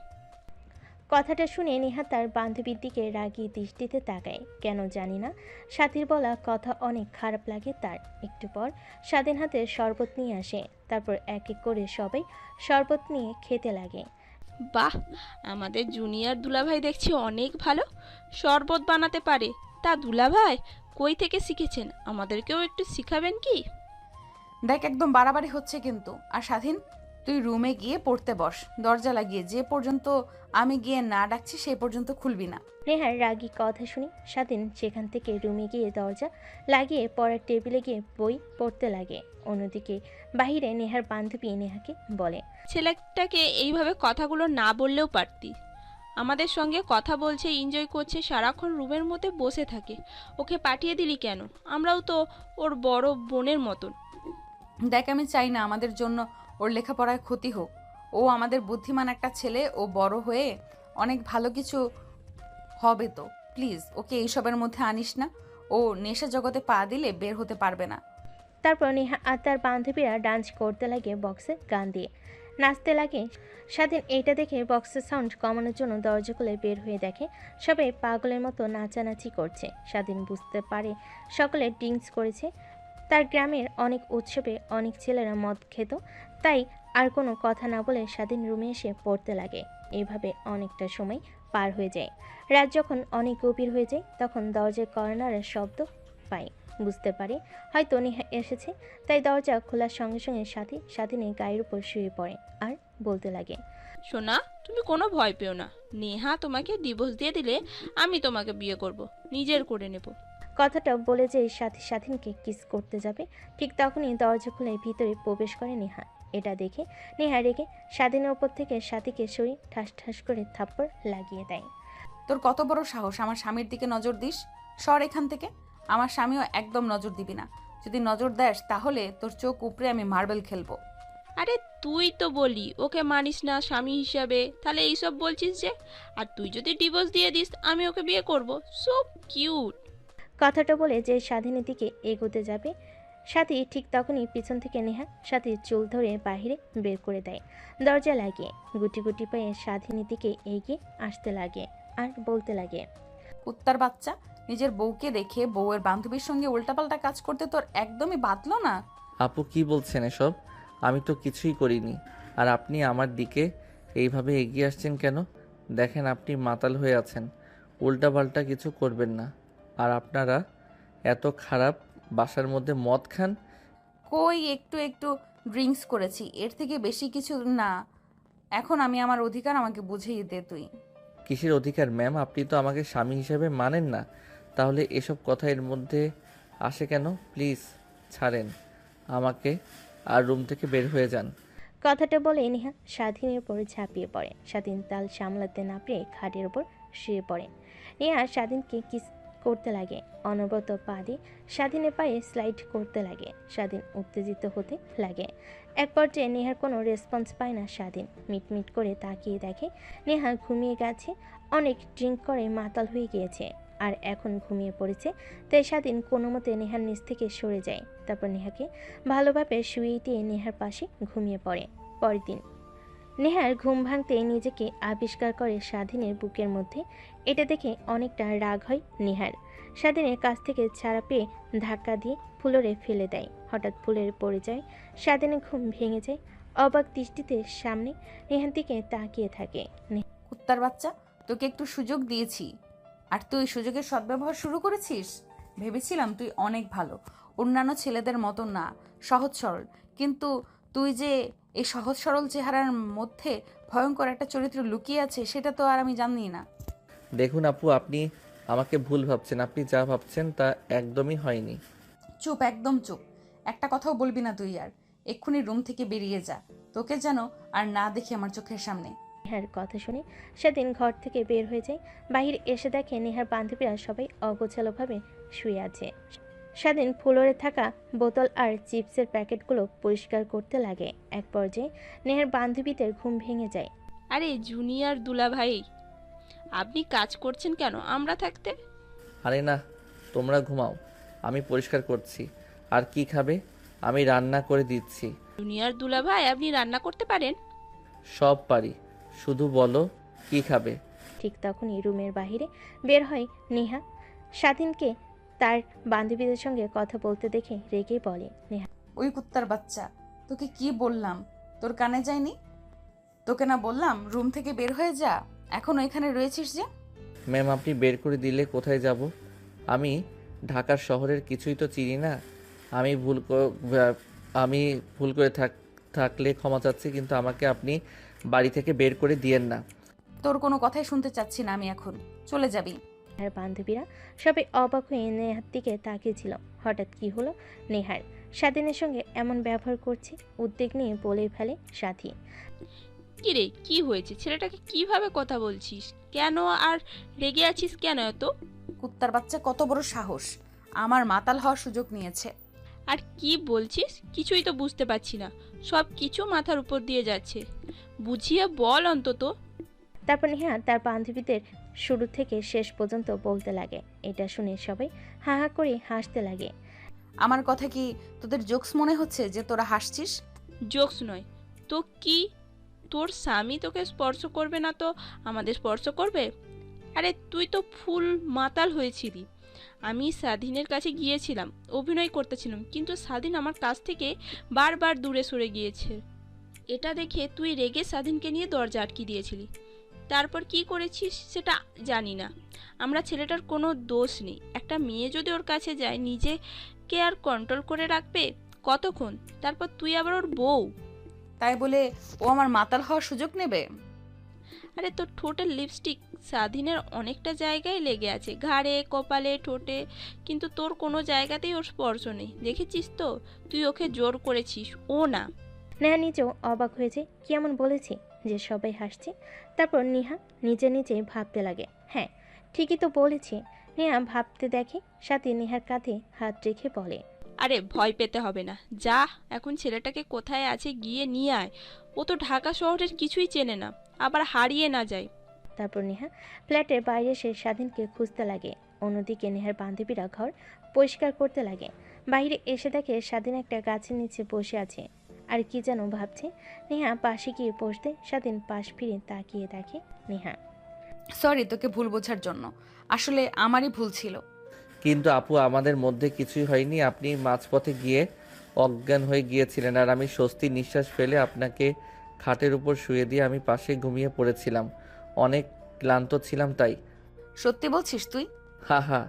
কথাটা শুনে নেহা তার বান্ধবীর দিকে রাগী দৃষ্টিতে তাকায়। কেন জানি না, সাথীর বলা কথা অনেক খারাপ লাগে তার। একটু পর স্বাধীন হাতে শরবত নিয়ে আসে। তারপর এক এক করে সবাই শরবত নিয়ে খেতে লাগে। বাহ, আমাদের জুনিয়র দুলাভাই দেখছি অনেক ভালো, শরবত বানাতে পারে। তা দুলাভাই কই থেকে শিখেছেন? আমাদেরকেও একটু শিখাবেন কি? দেখ, একদম বাড়াবাড়ি হচ্ছে কিন্তু। আর স্বাধীন, তুই রুমে গিয়ে পড়তে বস, দরজা লাগিয়ে। যে পর্যন্ত আমি গিয়ে না ডাকছি সেই পর্যন্ত খুলবি না। নেহার রাগী কথা শুনে স্বাধীন সেখান থেকে রুমে গিয়ে দরজা লাগিয়ে পড়ার টেবিলে গিয়ে বই পড়তে লাগে। অন্যদিকে বাহিরে নেহার বান্ধবী নেহাকে বলে, ছেলেটাকে এইভাবে কথাগুলো না বললেও পারতি। আমাদের সঙ্গে কথা বলছে, এনজয় করছে, সারাক্ষণ রুমের মধ্যে বসে থাকে। ওকে পাঠিয়ে দিলি কেন? আমরাও তো ওর বড় বোনের মতন। দেখ, আমি চাই না আমাদের জন্য ওর লেখাপড়ায় ক্ষতি হোক। ও আমাদের বুদ্ধিমান একটা ছেলে, ও বড় হয়ে অনেক ভালো কিছু হবে। তো প্লিজ ওকে এইসবের মধ্যে আনিস না। ও নেশা জগতে পা দিলে বের হতে পারবে না। তারপর নেহা আর তার বান্ধবীরা ডান্স করতে লাগে বক্সে গান দিয়ে, নাচতে লাগে। স্বাধীন এইটা দেখে বক্সের সাউন্ড কমানোর জন্য দরজা খুলে বের হয়ে দেখে সবাই পাগলের মতো নাচানাচি করছে। স্বাধীন বুঝতে পারে সকলে ড্রিঙ্কস করেছে। তার গ্রামের অনেক উৎসবে অনেক ছেলেরা মদ খেত, তাই আর কোনো কথা না বলে স্বাধীন রুমে এসে পড়তে লাগে। এইভাবে অনেকটা সময় পার হয়ে যায়। রাত যখন অনেক গভীর হয়ে যায় তখন দরজায় কর্নারের শব্দ পায়। বুঝতে পারে হয়তো নেহা এসেছে, তাই দরজা খোলার সঙ্গে সঙ্গে স্বাধীনের গায়ের উপর শুয়ে পড়ে আর বলতে লাগে, সোনা, তুমি কোনো ভয় পেও না। নেহা তোমাকে ডিভোর্স দিয়ে দিলে আমি তোমাকে বিয়ে করব, নিজের করে নেব। কথাটা বলে যে স্বাধীনকে কিস করতে যাবে, ঠিক তখনই দরজা খুলে ভিতরে প্রবেশ করে নেহা। এটা দেখে নেহা রেগে স্বাধীনের ওপর থেকে সাথীকে সরিয়ে ঠাস ঠাস করে থাপ্পড় লাগিয়ে দেয়। তোর কত বড় সাহস আমার স্বামীর দিকে নজর দিস? সর এখান থেকে। আমার স্বামীও একদম নজর দিবি না। যদি নজর দেস তাহলে তোর চোখ উপরে আমি মার্বেল খেলবো। আরে তুই তো বলি ওকে মানিস না স্বামী হিসাবে, তাহলে এইসব বলছিস যে? আর তুই যদি ডিভোর্স দিয়ে দিস আমি ওকে বিয়ে করব। So cute. কথাটা বলে যে স্বাধীনের দিকে এগোতে যাবে, সাথী ঠিক তখনই পিছন থেকে নেহা সাথীর চুল ধরে বাহিরে বের করে দেয়। দরজা লাগিয়ে গুটি গুটি পায়ে স্বাধীনের দিকে এগিয়ে আসতে লাগে আর বলতে লাগে, কুত্তার বাচ্চা, নিজের বউকে দেখে বউয়ের বান্ধবীর সঙ্গে উল্টাপাল্টা কাজ করতে তোর একদমই বাধলো না? আপু কি বলছেন এসব? আমি তো কিছুই করিনি। আর আপনি আমার দিকে এইভাবে এগিয়ে আসছেন কেন? দেখেন আপনি মাতাল হয়ে আছেন, উল্টাপাল্টা কিছু করবেন না। আর আপনারা এত খারাপ, বাসার মধ্যে মদ খান। কই একটু একটু ড্রিঙ্কস করেছি, এর থেকে বেশি কিছু না। এখন আমি আমার অধিকার আমাকে বুঝিয়ে দে তুই। কিসের অধিকার ম্যাম? আপনি তো আমাকে স্বামী হিসেবে মানেন না, তাহলে এসব কথা এর মধ্যে আসে কেন? প্লিজ ছাড়েন আমাকে আর রুম থেকে বের হয়ে যান। কথাটা বলে নেহা স্বাধীনের উপরে ঝাঁপিয়ে পড়ে। স্বাধীন তাল সামলাতে না পেরে খাটের ওপর শুয়ে পড়ে। নেহা স্বাধীনকে কিস করতে লাগে, অনবরত পা দিয়ে স্বাধীনের পায়ে স্লাইড করতে লাগে। স্বাধীন উত্তেজিত হতে লাগে। এক পর্যায়ে নেহার কোনো রেসপন্স পায় না স্বাধীন। মিটমিট করে তাকিয়ে দেখে নেহা ঘুমিয়ে গেছে, অনেক ড্রিঙ্ক করে মাতাল হয়ে গিয়েছে আর এখন ঘুমিয়ে পড়েছে। তাই স্বাধীন কোনো মতে নেহার নিচ থেকে সরে যায়। তারপর নেহাকে ভালোভাবে শুইয়ে দিয়ে নেহার পাশে ঘুমিয়ে পড়ে। পরের দিন নেহার ঘুম ভাঙতে নিজেকে আবিষ্কার করে স্বাধীনের বুকের মধ্যে। এটা দেখে অনেকটা রাগ হয় নেহার। স্বাধীনের কাছ থেকে ছাড়া পেয়ে ধাক্কা দিয়ে ফ্লোরে ফেলে দেয়। হঠাৎ ফ্লোরে পড়ে যায়। স্বাধীনের ঘুম ভেঙে যায়। অবাক দৃষ্টিতে সামনে নেহার দিকে তাকিয়ে থাকে। কুত্তার বাচ্চা, তোকে একটু সুযোগ দিয়েছি আর তুই সুযোগের সদ্ব্যবহার শুরু করেছিস। ভেবেছিলাম তুই অনেক ভালো, অন্যান্য ছেলেদের মতো না, সহজ সরল। কিন্তু তুই যে এই সহজ সরল চেহারার মধ্যে ভয়ঙ্কর একটা চরিত্র লুকিয়ে আছে সেটা তো আর আমি জানি না। দেখুন আপু, আপনি আমাকে ভুল ভাবছেন। আপনি যা ভাবছেন তা একদমই হয়নি। চুপ, একদম চুপ। একটা কথাও বলবি না তুই আর। এক্ষুনি রুম থেকে বেরিয়ে যা, তোকে যেন আর না দেখি আমার চোখের সামনে। নেহার কথা শুনে সেদিন ঘর থেকে বের হয়ে যায়। বাহির এসে দেখে নেহার বান্ধবীরা সবাই অগোছালোভাবে শুয়ে আছে। স্বাধীন ফ্লোরে থাকা বোতল আর চিপসের প্যাকেটগুলো পরিষ্কার করতে লাগে। এক পর্যায়ে নেহার বান্ধবীদের ঘুম ভেঙে যায়। আরে জুনিয়র দুলাভাই, আপনি কাজ করছেন কেন আমরা থাকতে? আরে না, তোমরা ঘুমাও, আমি পরিষ্কার করছি। আর কি খাবে? আমি রান্না করে দিচ্ছি। জুনিয়র দুলাভাই, আপনি রান্না করতে পারেন? সব পারি, শুধু বলো কি খাবে। ঠিক তখনই রুমের বাহিরে বের হয় নেহা। স্বাধীনকে তার বান্ধবীদের সঙ্গে কথা বলতে দেখে রেগে বলে, নেহা, ওই কুত্তার বাচ্চা, তোকে কি বললাম? তোর কানে যায়নি? তোকে না বললাম রুম থেকে বের হয়ে যা? এখন এখানে রয়েছিস যে? ম্যাম, আপনি বের করে দিলে কোথায় যাব? আমি ঢাকার শহরের কিছুই তো চিনি না। আমি ভুল করে থাকলে ক্ষমা চাচ্ছি, কিন্তু আমাকে আপনি বাড়ি থেকে বের করে দিয়েন না। তোর কোনো কথাই শুনতে চাচ্ছি না আমি এখন। চলে যাবি। আর বান্ধবীরা সবাই অবাক হয়ে নেহার দিকে তাকিয়েছিল। হঠাৎ কি হলো নেহার? স্বাধীনের সঙ্গে এমন ব্যবহার করছে? উদ্বেগ নিয়ে বলে ফেলে সাথী। কি রে, কি হয়েছে? ছেলেটাকে কিভাবে কথা বলছিস? কেন আর রেগে আছিস কেন এত? কুত্তার বাচ্চা কত বড় সাহস, আমার মাতাল হওয়ার সুযোগ নিয়েছে। আর কি বলছিস? কিছুই তো বুঝতে পারছি না, সব কিছু মাথার উপর দিয়ে যাচ্ছে। বুঝিয়ে বল অন্তত। তারপর নেহা তার বান্ধবীদের শুরু থেকে শেষ পর্যন্ত বলতে লাগে। এটা শুনে সবাই হা হা করে হাসতে লাগে। আমার কথা কি তোদের জোকস মনে হচ্ছে যে তোরা হাসছিস? জোকস নয় তো কি? তোর স্বামী তোকে স্পর্শ করবে না তো আমাদের স্পর্শ করবে? আরে তুই তো ফুল মাতাল হয়েছিলি। আমি স্বাধীনের কাছে গিয়েছিলাম, অভিনয় করতেছিলাম, কিন্তু স্বাধীন আমার কাছ থেকে বারবার দূরে সরে গিয়েছে। এটা দেখে তুই রেগে স্বাধীনকে নিয়ে দরজা আটকে দিয়েছিলি। তারপর কি করেছিস সেটা জানি না। আমরা ছেলেটার কোনো দোষ নেই। একটা মেয়ে যদি ওর কাছে যায়, নিজেকে আর কন্ট্রোল করে রাখবে কতক্ষণ? তারপর তুই আবার ওর বউ, তাই বলে ও আমার মাতাল হওয়ার সুযোগ নেবে? আরে তোর ঠোঁটের লিপস্টিক স্বাধীনের অনেকটা জায়গায় লেগে আছে, ঘাড়ে, কপালে, ঠোঁটে, কিন্তু তোর কোনো জায়গাতেই ওর স্পর্শ নেই। দেখেছিস তো? তুই ওকে জোর করেছিস, ও না। নেহা নিজেও অবাক হয়েছে, কি এমন বলেছে যে সবাই হাসছে। তারপর নেহা নিজে নিজে ভাবতে লাগে, হ্যাঁ ঠিকই তো বলেছে। নেহা ভাবতে দেখে সাথে নেহার কাঁধে হাত রেখে বলে, আরে ভয় পেতে হবে না, যা এখন ছেলেটাকে কোথায় আছে গিয়ে নিয়ে আয়। ও তো ঢাকা শহরের কিছুই চেনে না, আবার হারিয়ে না যায়। তারপর নেহা ফ্ল্যাটের বাইরে এসে স্বাধীনকে খুঁজতে লাগে। অন্যদিকে নেহার বান্ধবীরা ঘর পরিষ্কার করতে লাগে। বাইরে এসে দেখে স্বাধীন একটা গাছের নিচে বসে আছে আর কি যেন ভাবছে। নেহা পাশে গিয়ে বসতে স্বাধীন পাশ ফিরে তাকিয়ে দেখে নেহা। সরি তোকে ভুল বোঝার জন্য, আসলে আমারই ভুল ছিল। কিন্তু আপু আমাদের মধ্যে কিছুই হয়নি। আপনি মাঝপথে গিয়ে অজ্ঞান হয়ে গিয়েছিলেন আর আমি স্বস্তি নিঃশ্বাস ফেলে আপনাকে খাটের উপর শুয়ে দিয়ে আমি পাশে ঘুমিয়ে পড়েছিলাম। অনেক ক্লান্ত ছিলাম তাই। সত্যি বলছিস তুই? হা হা,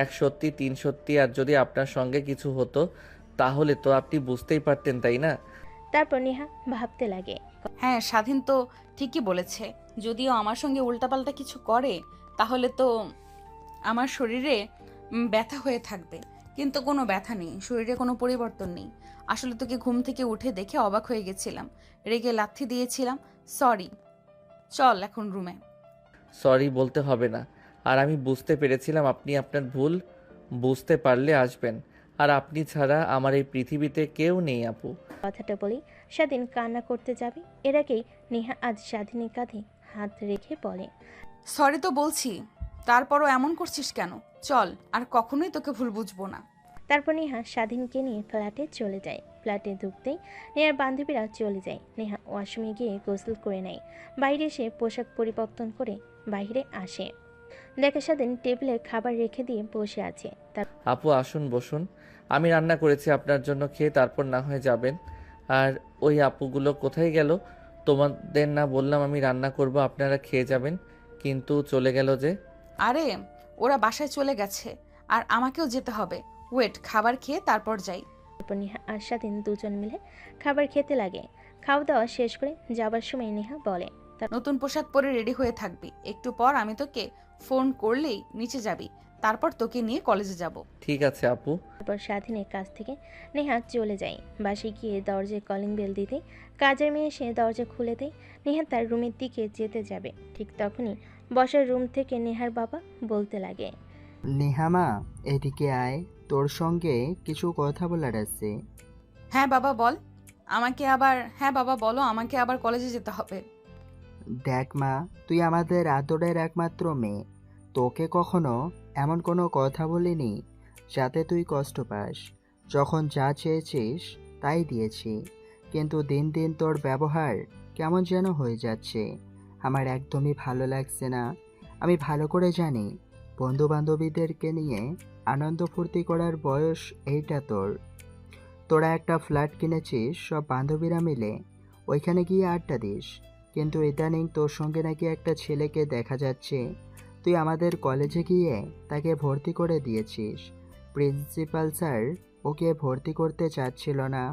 এক সত্যি তিন সত্যি। আর যদি আপনার সঙ্গে কিছু হতো তাহলে তো আপনি বুঝতেই পারতেন, তাই না? তারপর নেহা ভাবতে লাগে। হ্যাঁ, স্বাধীন তো ঠিকই বলেছে। যদিও আমার সঙ্গে উল্টাপাল্টা কিছু করে তাহলে তো আমার শরীরে ব্যথা হয়ে থাকবে, কিন্তু কোনো ব্যথা নেই, শরীরে কোনো পরিবর্তন নেই। আসলে তোকে ঘুম থেকে উঠে দেখে অবাক হয়ে গেছিলাম, রেগে লাথি দিয়েছিলাম। সরি, চল এখন রুমে। সরি বলতে হবে না। আর আমি বুঝতে পেরেছিলাম আপনি আপনার ভুল বুঝতে পারলে আসবেন। আর আপনি ছাড়া আমার এই পৃথিবীতে কেউ নেই আপু। কথাটা বলেই স্বাধীন কান্না করতে যাবে। এর আগেই নেহা আজ স্বাধীনের কাঁধে হাত রেখে বলে, সরি তো বলছি, তারপরও এমন করছিস কেন? চল, আর কখনোই তোকে ভুল বুঝবো না। তারপর নেহা স্বাধীনকে নিয়ে ফ্ল্যাটে চলে যায়। ফ্ল্যাটে ঢুকতেই নেহার বান্ধবীরা চলে যায়। নেহা ওয়াশরুমে গিয়ে গোসল করে নেয়। বাইরে এসে পোশাক পরিবর্তন করে বাইরে আসে। দেখে স্বাধীন টেবিলে খাবার রেখে দিয়ে বসে আছে। আপু আসুন বসুন, আমি রান্না করেছি আপনার জন্য, খেয়ে তারপর না হয় যাবেন। আর ওই আপুগুলো কোথায় গেল? তোমাদের না বললাম আমি রান্না করব, আপনারা খেয়ে যাবেন, কিন্তু চলে গেল যে? আরে ওরা বাসায় চলে গেছে, আর আমাকেও যেতে হবে। ওয়েট, খাবার খেয়ে তারপর যাই। তারপর নেহা আর স্বাধীন দুজন মিলে খাবার খেতে লাগে। খাওয়া দাওয়া শেষ করে যাবার সময় নেহা বলে, নতুন পোশাক পরে রেডি হয়ে থাকবি, একটু পর আমি তোকে ফোন করলেই নিচে যাবি, তারপর তোকে নিয়ে কলেজে যাব। ঠিক আছে আপু। তারপর স্বাধীনের কাছ থেকে নেহা চলে যায়। বাসে গিয়ে দরজায় কলিং বেল দিতে কাজের মেয়ে এসে দরজা খুলে দেয়। নেহা তার রুমের দিকে যেতে যাবে, ঠিক তখনই বসার রুম থেকে নেহার বাবা বলতে লাগে, নেহামা এদিকে আয়, তোর সঙ্গে কিছু কথা বলার আছে। হ্যাঁ বাবা বল, হ্যাঁ বাবা বলো, আমাকে আবার কলেজে যেতে হবে। দেখ মা, তুই আমাদের আদরের একমাত্র মেয়ে, তোকে কখনো এমন কোনো কথা বলিনি যাতে তুই কষ্ট পাস। যখন যা চেয়েছিস তাই দিয়েছি, কিন্তু দিন দিন তোর ব্যবহার কেমন যেন হয়ে যাচ্ছে। আমার একদমই ভালো লাগছে না। আমি ভালো করে জানি বন্ধু বান্ধবীদেরকে নিয়ে আনন্দ ফুর্তি করার বয়স এইটা তোর। তোরা একটা ফ্ল্যাট কিনেছিস সব বান্ধবীরা মিলে, ওইখানে গিয়ে আড্ডা দিস, কিন্তু ইদানিং তোর সঙ্গে নাকি একটা ছেলেকে দেখা যাচ্ছে। তুই আমাদের কলেজে গিয়ে তাকে ভর্তি করে দিয়েছিস। প্রিন্সিপাল স্যার ওকে ভর্তি করতে চাচ্ছিল না,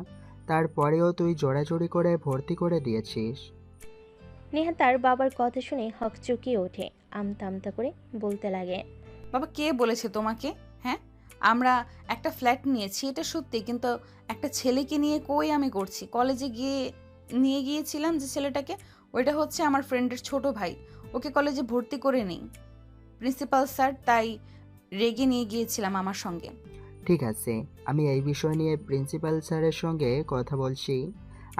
তারপরেও তুই জোড়াজোড়ি করে ভর্তি করে দিয়েছিস। নেহা তার বাবার কথা শুনে হকচকিয়ে ওঠে। আমতা আমতা করে বলতে লাগে, বাবা কে বলেছে তোমাকে? হ্যাঁ, আমরা একটা ফ্ল্যাট নিয়েছি এটা সত্যি, কিন্তু একটা ছেলেকে নিয়ে কই আমি করছি। কলেজে নিয়ে গিয়েছিলাম যে ছেলেটাকে, ওইটা হচ্ছে আমার ফ্রেন্ডের ছোট ভাই, ওকে কলেজে ভর্তি করে নেই প্রিন্সিপাল স্যার, তাই রেগে নিয়ে গিয়েছিলাম আমার সঙ্গে। ঠিক আছে, আমি এই বিষয় নিয়ে প্রিন্সিপাল স্যারের সঙ্গে কথা বলছি।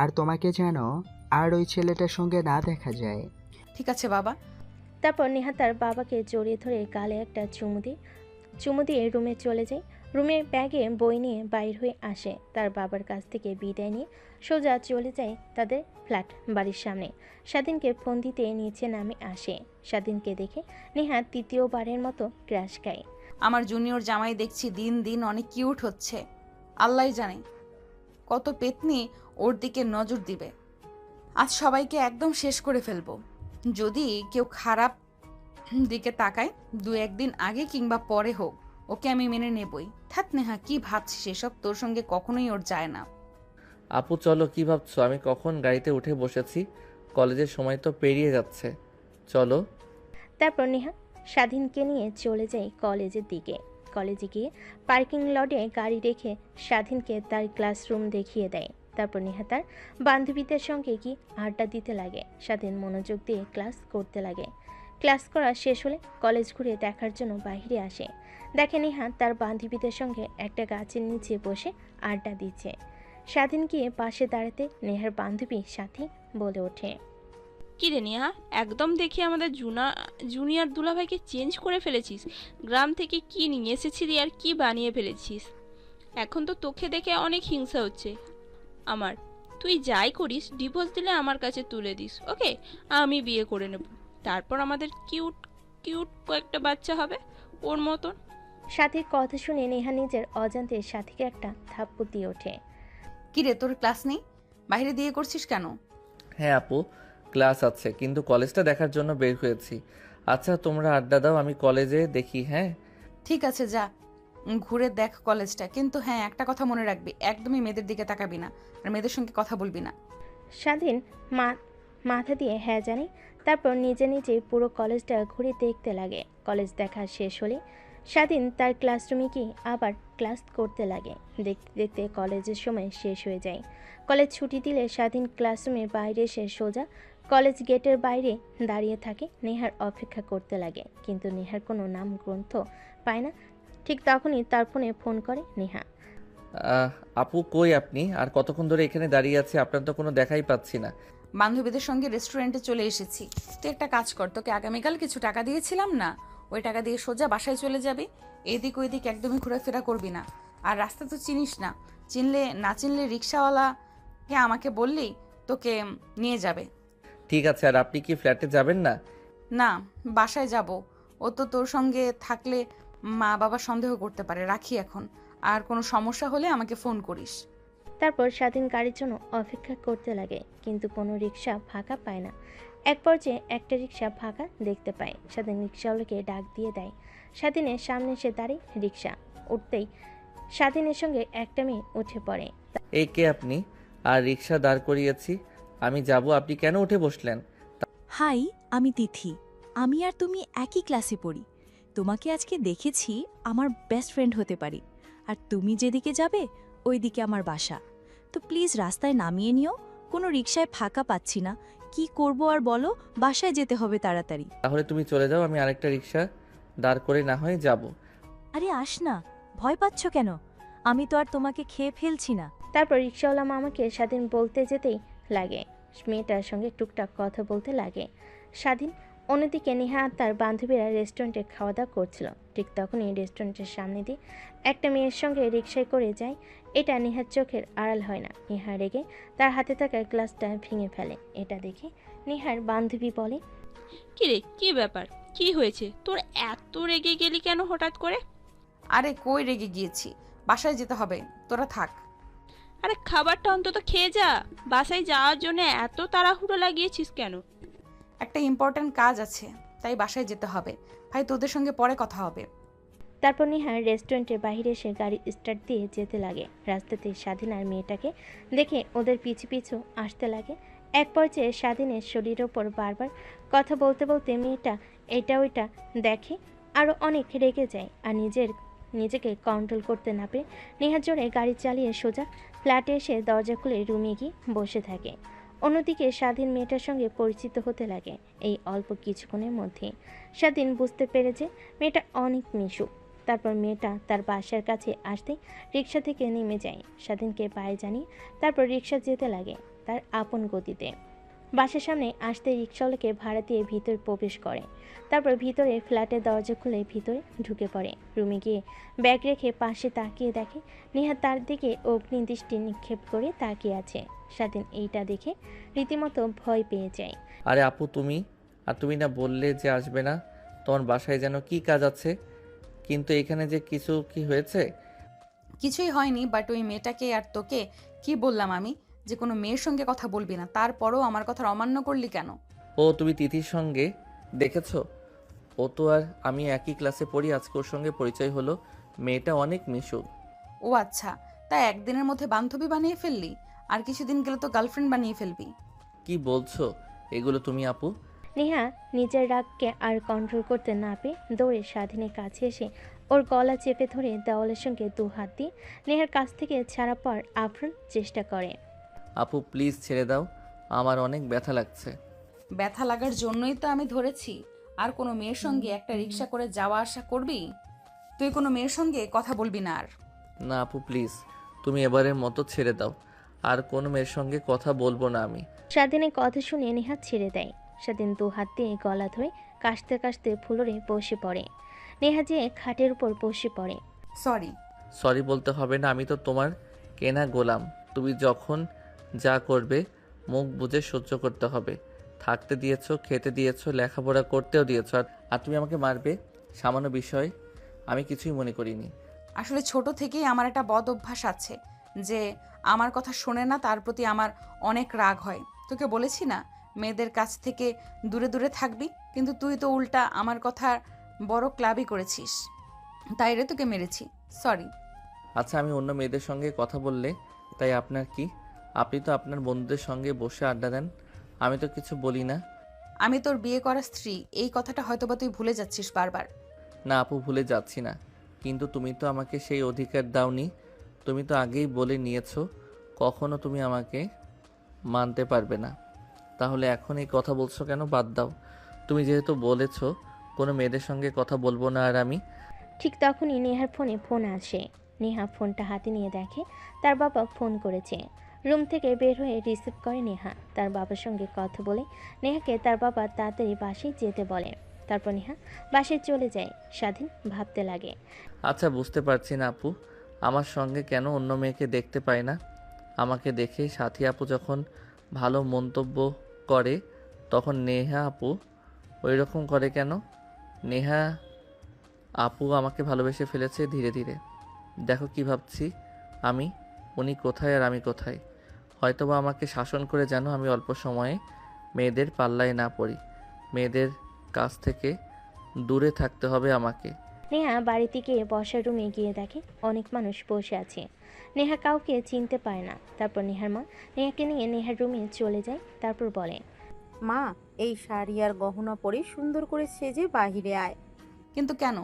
আর তোমাকে যেন আর ওই ছেলেটার সঙ্গে না দেখা যায়। ঠিক আছে বাবা। তারপর নেহা তার বাবাকে জড়িয়ে ধরে গালে একটা চুমু দিয়ে রুমে চলে যায়। রুমে ব্যাগে বই নিয়ে বাইর হয়ে আসে। তার বাবার কাছ থেকে বিদায় নিয়ে সোজা চলে যায় তাদের ফ্ল্যাট বাড়ির সামনে। স্বাধীনকে ফোন দিতে নিচে নামে আসে। স্বাধীনকে দেখে নেহা তৃতীয়বারের মতো ক্র্যাশ খায়। আমার জুনিয়র জামাই দেখছি দিন দিন অনেক কিউট হচ্ছে, আল্লাহ জানে কত পেতনি ওর দিকে নজর দিবে। আজ সবাইকে একদম শেষ করে ফেলবো। যদি কেউ খারাপ দিকে তাকায়, দু একদিন আগে কিংবা পরে হোক, ওকে আমি মেনে নেবই। থাক নেহা, কি ভাবছিস এসব? তোর সঙ্গে কখনোই ওর যায় না। আপু চলো, কি ভাবছো? আমি কখন গাড়িতে উঠে বসেছি, কলেজের সময় তো পেরিয়ে যাচ্ছে, চলো। তারপর নেহা স্বাধীনকে নিয়ে চলে যায় কলেজের দিকে। কলেজে গিয়ে পার্কিং লটে গাড়ি রেখে স্বাধীনকে তার ক্লাসরুম দেখিয়ে দেয়। তারপর নেহা তার বান্ধবীদের সঙ্গে কি আড্ডা দিতে লাগে। স্বাধীন মনোযোগ দিয়ে ক্লাস করতে লাগে। ক্লাস করা শেষ হলে কলেজ ঘুরে দেখার জন্য বাইরে আসে। দেখে নেহা তার বান্ধবীদের সঙ্গে একটা গাছের নিচে বসে আড্ডা দিচ্ছে। স্বাধীন গিয়ে পাশে দাঁড়াতে নেহার বান্ধবী সাথী বলে ওঠে, কি রে নেহা, একদম দেখি আমাদের জুনিয়র দুলাভাইকে চেঞ্জ করে ফেলেছিস। গ্রাম থেকে কি নিয়ে এসেছিলি আর কি বানিয়ে ফেলেছিস। এখন তো তোকে দেখে অনেক হিংসা হচ্ছে আমার। তুই যাই করিস, ডিভোর্স দিলে আমার কাছে তুলে দিস, ওকে? আমি বিয়ে করে নেব, তারপর আমাদের কিউট কিউট কয়েকটা বাচ্চা হবে ওর মতন। সাথীর কথা শুনে নেহা নিজের অজান্তে সাথীকে একটা থাপ্পড় দিয়ে ওঠে। কি রে, তোর ক্লাস নেই? বাইরে দিয়ে করছিস কেন? হ্যাঁ আপু, ক্লাস আছে, কিন্তু কলেজটা দেখার জন্য বের হয়েছি। আচ্ছা তোমরা আড্ডা দাও, আমি কলেজে দেখি। হ্যাঁ ঠিক আছে, যা ঘুরে দেখ কলেজটা, কিন্তু হ্যাঁ একটা কথা মনে রাখবি, একদমই মেয়েদের দিকে তাকাবি না আর মেয়েদের সঙ্গে কথা বলবি না। স্বাধীন মাথা দিয়ে হ্যাঁ জানে। তারপর নিজে নিজেই পুরো কলেজটা ঘুরে দেখতে লাগে। কলেজ দেখা শেষ হলে স্বাধীন তার ক্লাসরুমে গিয়ে আবার ক্লাস করতে লাগে। দেখতে দেখতে কলেজের সময় শেষ হয়ে যায়। কলেজ ছুটি দিলে স্বাধীন ক্লাসরুমের বাইরে এসে সোজা কলেজ গেটের বাইরে দাঁড়িয়ে থাকে। নেহার অপেক্ষা করতে লাগে, কিন্তু নেহার কোনো নাম গ্রন্থ পায় না। ঠিক তখনই তার ফোন করে নেহা। আপু কই আপনি? আর কতক্ষণ ধরে এখানে দাঁড়িয়ে আছি, আপনার তো কোনো দেখাই পাচ্ছি না। বান্ধবীদের সঙ্গে রেস্টুরেন্টে চলে এসেছি। তুই একটা কাজ কর, তোকে আগামীকাল কিছু টাকা দিয়েছিলাম না, ওই টাকা দিয়ে সোজা বাসায় চলে যাবি। এদিক ওইদিক একদমই ঘোরাফেরা করবি না। আর রাস্তা তো চিনিস না, চিনলে রিক্সাওয়ালাকে আমাকে বললি তোকে নিয়ে যাবে। ঠিক আছে, আর আপনি কি ফ্ল্যাটে যাবেন না? না, বাসায় যাব। ও তো তোর সঙ্গে থাকলে মা বাবা সন্দেহ করতে পারে। রাখি এখন, আর কোনো সমস্যা হলে আমাকে ফোন করিস। তারপর স্বাধীন গাড়ির জন্য অপেক্ষা করতে লাগে, কিন্তু কোনো রিক্সা ফাঁকা পায় না। এক পর্যায়ে একটা রিক্সা ফাঁকা দেখতে পায়। স্বাধীন রিক্সাওয়ালাকে ডাক দিয়ে দেয়। স্বাধীনের সামনে এসে দাঁড়িয়ে রিক্সা উঠতেই স্বাধীনের সঙ্গে একটা মেয়ে উঠে পড়ে। এই কে আপনি? আর রিক্সা দাঁড় করিয়েছি, আমি যাব, আপনি কেন উঠে বসলেন? হাই, আমি তিথি। আমি আর তুমি একই ক্লাসে পড়ি। তোমাকে আজকে দেখেছি, আমার বেস্ট ফ্রেন্ড হতে পারি। আর তুমি যেদিকে যাবে ওই দিকে আমার বাসা। তো প্লিজ রাস্তায় নামিয়ে নিও, কোনো রিকশায় ফাঁকা পাচ্ছি না। কি করব আর বলো, বাসায় যেতে হবে তাড়াতাড়ি। তাহলে তুমি চলে যাও, আমি আরেকটা রিক্সা দাঁড় করে না হয় যাব। আরে আস না, ভয় পাচ্ছ কেন? আমি তো আর তোমাকে খেয়ে ফেলছি না। তারপর রিক্সাওয়ালা মামাকে স্বাধীন বলতে যেতেই লাগে। মেয়েটার সঙ্গে টুকটাক কথা বলতে লাগে স্বাধীন। অন্যদিকে নেহা আর তার বান্ধবীরা রেস্টুরেন্টে খাওয়া দাওয়া করছিল। ঠিক তখনই রেস্টুরেন্টের সামনে দিয়ে একটা মেয়ের সঙ্গে রিক্সায় করে যায়। এটা নেহার চোখের আড়াল হয় না। নেহা রেগে তার হাতে থাকা গ্লাসটা ভেঙে ফেলে। এটা দেখে নেহার বান্ধবী বলে, কি রে, কি ব্যাপার, কি হয়েছে তোর? এত রেগে গেলি কেন হঠাৎ করে? আরে কই রেগে গিয়েছি, বাসায় যেতে হবে, তোরা থাক। আরে খাবারটা অন্তত খেয়ে যা। বাসায় যাওয়ার জন্য এত তাড়াহুড়ো লাগিয়েছিস কেন? একটা ইম্পর্ট্যান্ট কাজ আছে, তাই বাসায় যেতে হবে। ভাই তোদের সঙ্গে পরে কথা হবে। তারপর নেহা রেস্টুরেন্টের বাইরে এসে গাড়ি স্টার্ট দিয়ে যেতে লাগে। রাস্তাতে স্বাধীন আর মেয়েটাকে দেখে ওদের পিছু পিছু আসতে লাগে। এক পর্যায়ে স্বাধীনের শরীরের ওপর বারবার কথা বলতে বলতে মেয়েটা এটা ওইটা দেখে, আরও অনেক রেগে যায়। আর নিজেকে কন্ট্রোল করতে না পেরে নেহার জোরে গাড়ি চালিয়ে সোজা ফ্ল্যাটে এসে দরজা খুলে রুমে গিয়ে বসে থাকে। অন্যদিকে স্বাধীন মেয়েটার সঙ্গে পরিচিত হতে লাগে। এই অল্প কিছুক্ষণের মধ্যে স্বাধীন বুঝতে পেরে যে মেয়েটা অনেক মিশুক। তারপর মেয়েটা তার বাসার কাছে আসতেই রিক্সা থেকে নেমে যায়। স্বাধীনকে পায়ে জানিয়ে তারপর রিক্সা যেতে লাগে তার আপন গতিতে। বাসার সামনে আসতে রিক্সাওয়ালাকে ভাড়া দিয়ে ভিতরে প্রবেশ করে। তারপর ভিতরে ফ্ল্যাটের দরজা খুলে ভিতরে ঢুকে পড়ে। রুমে গিয়ে ব্যাগ রেখে পাশে তাকিয়ে দেখে নেহা তার দিকে অগ্নিদৃষ্টি নিক্ষেপ করে তাকিয়ে আছে। স্বাধীন এইটা দেখে রীতিমতো ভয় পেয়ে যায়। আরে আপু তুমি, আর তুমি না বললে যে আসবে না? তোমার বাসায় যেন কি কাজ আছে, কিন্তু এখানে যে কি হয়েছে? কিছুই হয়নি, বাট ওই মেয়েটাকে আর তোকে কি বললাম আমি যে কোনো মেয়ের সঙ্গে কথা বলবি না, তারপরও আমার কথা অমান্য করলি কেন? ও তুমি তিথির সঙ্গে দেখেছো? ও তো আর আমি একই ক্লাসে পড়ি, আজকে ওর সঙ্গে পরিচয় হলো। মেয়েটা অনেক মিশুক। ও আচ্ছা, তাই একদিনের মধ্যে বান্ধবী বানিয়ে ফেললি, আর কিছুদিন গেলে তো গার্লফ্রেন্ড বানিয়ে ফেলবি। কি বলছো এগুলো তুমি আপু? নেহা নিজের রাগকে আর কন্ট্রোল করতে না পেয়ে দৌড়ে স্বাধীনের কাছে এসে ওর গলা চেপে ধরে দেওয়ালের সঙ্গে দু হাত দিয়ে নেহার কাছ থেকে ছাড়া পাওয়ার আপ্রাণ চেষ্টা করে। আপু প্লিজ ছেড়ে দাও, আমার অনেক ব্যথা লাগছে। ব্যথা লাগার জন্যই তো আমি ধরেছি, আর কোনো মেয়ের সঙ্গে একটা রিক্সা করে যাওয়া আসা করবি? তুই কোনো মেয়ের সঙ্গে কথা বলবি না আর। না আপু প্লিজ, তুমি এবারের মতো ছেড়ে দাও। আর কোনো মেয়ের সঙ্গে কথা বলবো না আমি। স্বাধীনের কথা শুনে নেহা ছেড়ে দেয়। স্বাধীন দু হাত দিয়ে গলা ধরে কাশতে কাশতে ফ্লোরে বসে পড়ে। নেহা যেয়ে খাটের উপর বসে পড়ে। সরি। সরি বলতে হবে না, আমি তো তোমার কেনা গোলাম। তুমি যখন যা করবে মুখ বুজে সহ্য করতে হবে। থাকতে দিয়েছো, খেতে দিয়েছো, লেখাপড়া করতেও দিয়েছো, আর তুমি আমাকে মারবে সামান্য বিষয় আমি কিছুই মনে করিনি। আসলে ছোট থেকেই আমার একটা বদ অভ্যাস আছে যে আমার কথা শোনে না, তার প্রতি আমার অনেক রাগ হয়। তোকে বলেছি না মেয়েদের কাছ থেকে দূরে দূরে থাকবি, কিন্তু তুই তো উল্টা আমার কথা বড় ক্লাবই করেছিস, তাই রে তোকে মেরেছি। সরি। আচ্ছা আমি অন্য মেয়েদের সঙ্গে কথা বললে তাই আপনার কি? আপনি তো আপনার বন্ধুদের সঙ্গে বসে আড্ডা দেন, আমি তো কিছু বলি না। আমি তোর বিয়ে করা স্ত্রী, এই কথাটা হয়তোবা তুই ভুলে যাচ্ছিস বারবার। না আপু ভুলে যাচ্ছি না, কিন্তু তুমি তো আমাকে সেই অধিকার দাওনি। তুমি তো আগেই বলে নিয়েছো কখনো তুমি আমাকে মানতে পারবে না। তাহলে এখন এই কথা বলছো কেন? বাদ দাও। তুমি যেহেতু বলেছো কোনো মেয়েদের সঙ্গে কথা বলবো না, আর আমি ঠিক তখনই নেহার ফোন আসে। নেহা ফোনটা হাতে নিয়ে দেখে তার বাবা ফোন করেছে। রুম থেকে বের হয়ে রিসিভ করে নেহা। তার বাবার সঙ্গে কথা বলে নেহাকে তার বাবা তাড়াতাড়ি বাসায় যেতে বলে। তারপর নেহা বাসায় চলে যায়। স্বাধীন ভাবতে লাগে। আচ্ছা বুঝতে পারছি না আপু আমার সঙ্গে কেন অন্য মেয়েকে দেখতে পায় না। আমাকে দেখে সাথী আপু যখন ভালো মন্তব্য করে তখন নেহা আপু ওই রকম করে কেন? নেহা আপু আমাকে ভালোবেসে ফেলেছে ধীরে ধীরে। দেখো কি ভাবছি আমি, উনি কোথায় আর আমি কোথায়। হয়তোবা আমাকে শাসন করে যেন আমি অল্প সময়ে মেয়েদের পাল্লায় না পড়ি। মেয়েদের কাছ থেকে দূরে থাকতে হবে আমাকে। নেহা বাড়িতে গিয়ে বসার রুমে গিয়ে দেখে অনেক মানুষ বসে আছে। নেহা কাউকে চিনতে পারে না। তারপর নেহার মা নেহাকে নিয়ে নেহার রুমে চলে যায়। তারপর বলে, মা, এই শাড়ি আর গহনা পরে সুন্দর করে সেজে বাহিরে আয়। কিন্তু কেন?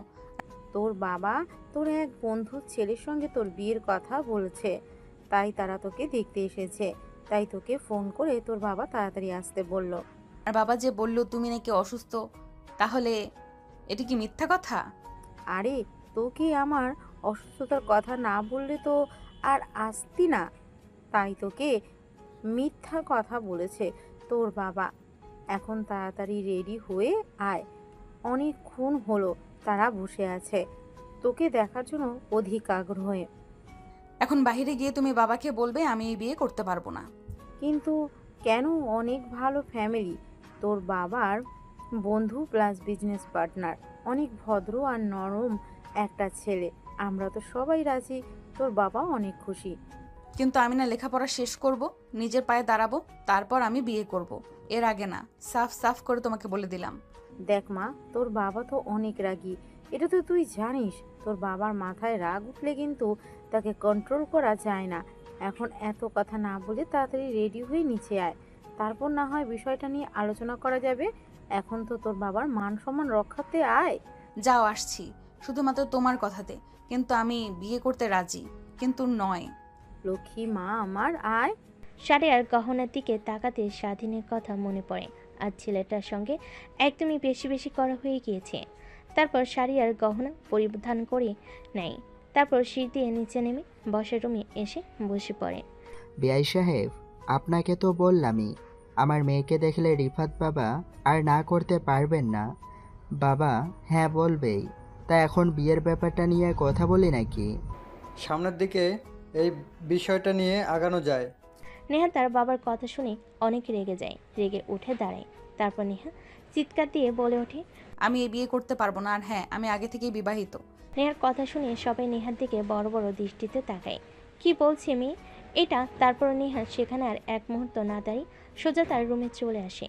তোর বাবা তোর এক বন্ধুর ছেলের সঙ্গে তোর বিয়ের কথা বলছে, তাই তারা তোকে দেখতে এসেছে। তাই তোকে ফোন করে তোর বাবা তাড়াতাড়ি আসতে বলল। আর বাবা যে বলল তুমি নাকি অসুস্থ, তাহলে এটা কি মিথ্যা কথা? আরে তোকে আমার অসুস্থতার কথা না বললে তো আর আসতি না, তাই তোকে মিথ্যা কথা বলেছে তোর বাবা। এখন তাড়াতাড়ি রেডি হয়ে আয়, অনেকক্ষণ হলো তারা বসে আছে তোকে দেখার জন্য অধিক আগ্রহে। এখন বাইরে গিয়ে তুমি বাবাকে বলবে আমি এই বিয়ে করতে পারবো না। কিন্তু কেন? অনেক ভালো ফ্যামিলি, তোর বাবার বন্ধু প্লাস বিজনেস পার্টনার, অনেক ভদ্র আর নরম একটা ছেলে। আমরা তো সবাই রাজি, তোর বাবা অনেক খুশি। কিন্তু আমি না লেখাপড়া শেষ করব, নিজের পায়ে দাঁড়াবো, তারপর আমি বিয়ে করব, এর আগে না। সাফ সাফ করে তোমাকে বলে দিলাম। দেখ মা, তোর বাবা তো অনেক রাগী, এটা তো তুই জানিস। তোর বাবার মাথায় রাগ উঠলে কিন্তু তাকে কন্ট্রোল করা যায় না। এখন এত কথা না বলে তাড়াতাড়ি রেডি হয়ে নিচে আয়, তারপর না হয় বিষয়টা নিয়ে আলোচনা করা যাবে। এখন তো তোর বাবার মান সম্মান রক্ষাতে আয়। যাও, আসছি, শুধুমাত্র তোমার কথাতে। কিন্তু আমি বিয়ে করতে রাজি, কিন্তু নয়। লক্ষ্মী মা আমার, আয়। শাড়ি আর গহনার দিকে তাকাতে স্বাধীনের কথা মনে পড়ে। আর ছেলেটার সঙ্গে একদমই বেশি বেশি করা হয়ে গিয়েছে। তারপর শাড়ি আর গহনা পরিধান করে নেয়। তারপর সিঁড়ি দিয়ে নিচে নেমে বসার রুমে এসে বসে পড়ে। বিআই সাহেব, আপনাকে তো বললামই আমার মেয়েকে দেখলে রিফাত বাবা আর না করতে পারবেন না। বাবা হ্যাঁ বলবেই। তা এখন বিয়ের ব্যাপারটা নিয়ে কথা বলি নাকি? সামনের দিকে এই বিষয়টা নিয়ে আগানো যায়। নেহা তার বাবার কথা শুনে অনেক রেগে যায়। রেগে উঠে দাঁড়ায়। তারপর নেহা চিৎকার দিয়ে বলে ওঠে, আমি এই বিয়ে করতে পারবো না। আর হ্যাঁ, আমি আগে থেকেই বিবাহিত। নেহার কথা শুনে সবাই নেহার দিকে বড় বড় দৃষ্টিতে তাকায়। কি বলছে মেয়ে এটা? তারপর নেহা সেখানে আর এক মুহূর্ত না দাঁড়িয়ে সোজা তার রুমে চলে আসে।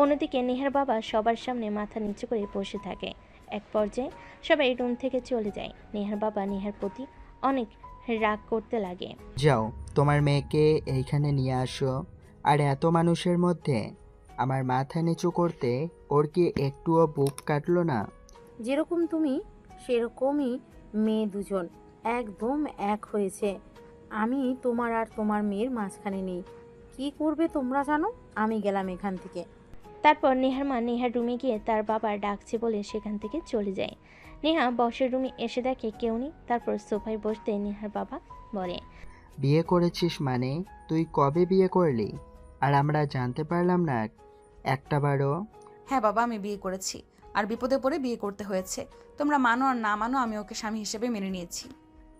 অন্যদিকে নেহার বাবা সবার সামনে মাথা নিচু করে বসে থাকে। এক পর্যায়ে সবাই রুম থেকে চলে যায়। নেহার বাবা নেহার প্রতি অনেক রাগ করতে লাগে। যাও, তোমার মেয়েকে এইখানে নিয়ে আসো। আর এত মানুষের মধ্যে আমার মাথা নিচু করতে ওর কি একটুও বুক কাটলো না? যেরকম তুমি সেরকমই মেয়ে, দুজন একদম এক হয়েছে। আমি তোমার আর তোমার মেয়ের মাঝখানে নেই। কি করবে তোমরা জানো? আমি গেলাম এখান থেকে। তারপর নেহার মা নেহার রুমে গিয়ে তার বাবা ডাকছে বলে সেখান থেকে চলে যায়। নেহা বসের রুমে এসে দেখে কেউ নেই। তারপর সোফায় বসতে নেহার বাবা বলে, বিয়ে করেছিস মানে? তুই কবে বিয়ে করলি? আর আমরা জানতে পারলাম না একটাবারও? হ্যাঁ বাবা, আমি বিয়ে করেছি, আর বিপদে পড়ে বিয়ে করতে হয়েছে। তোমরা মানো আর না মানো, আমি ওকে স্বামী হিসেবে মেনে নিয়েছি।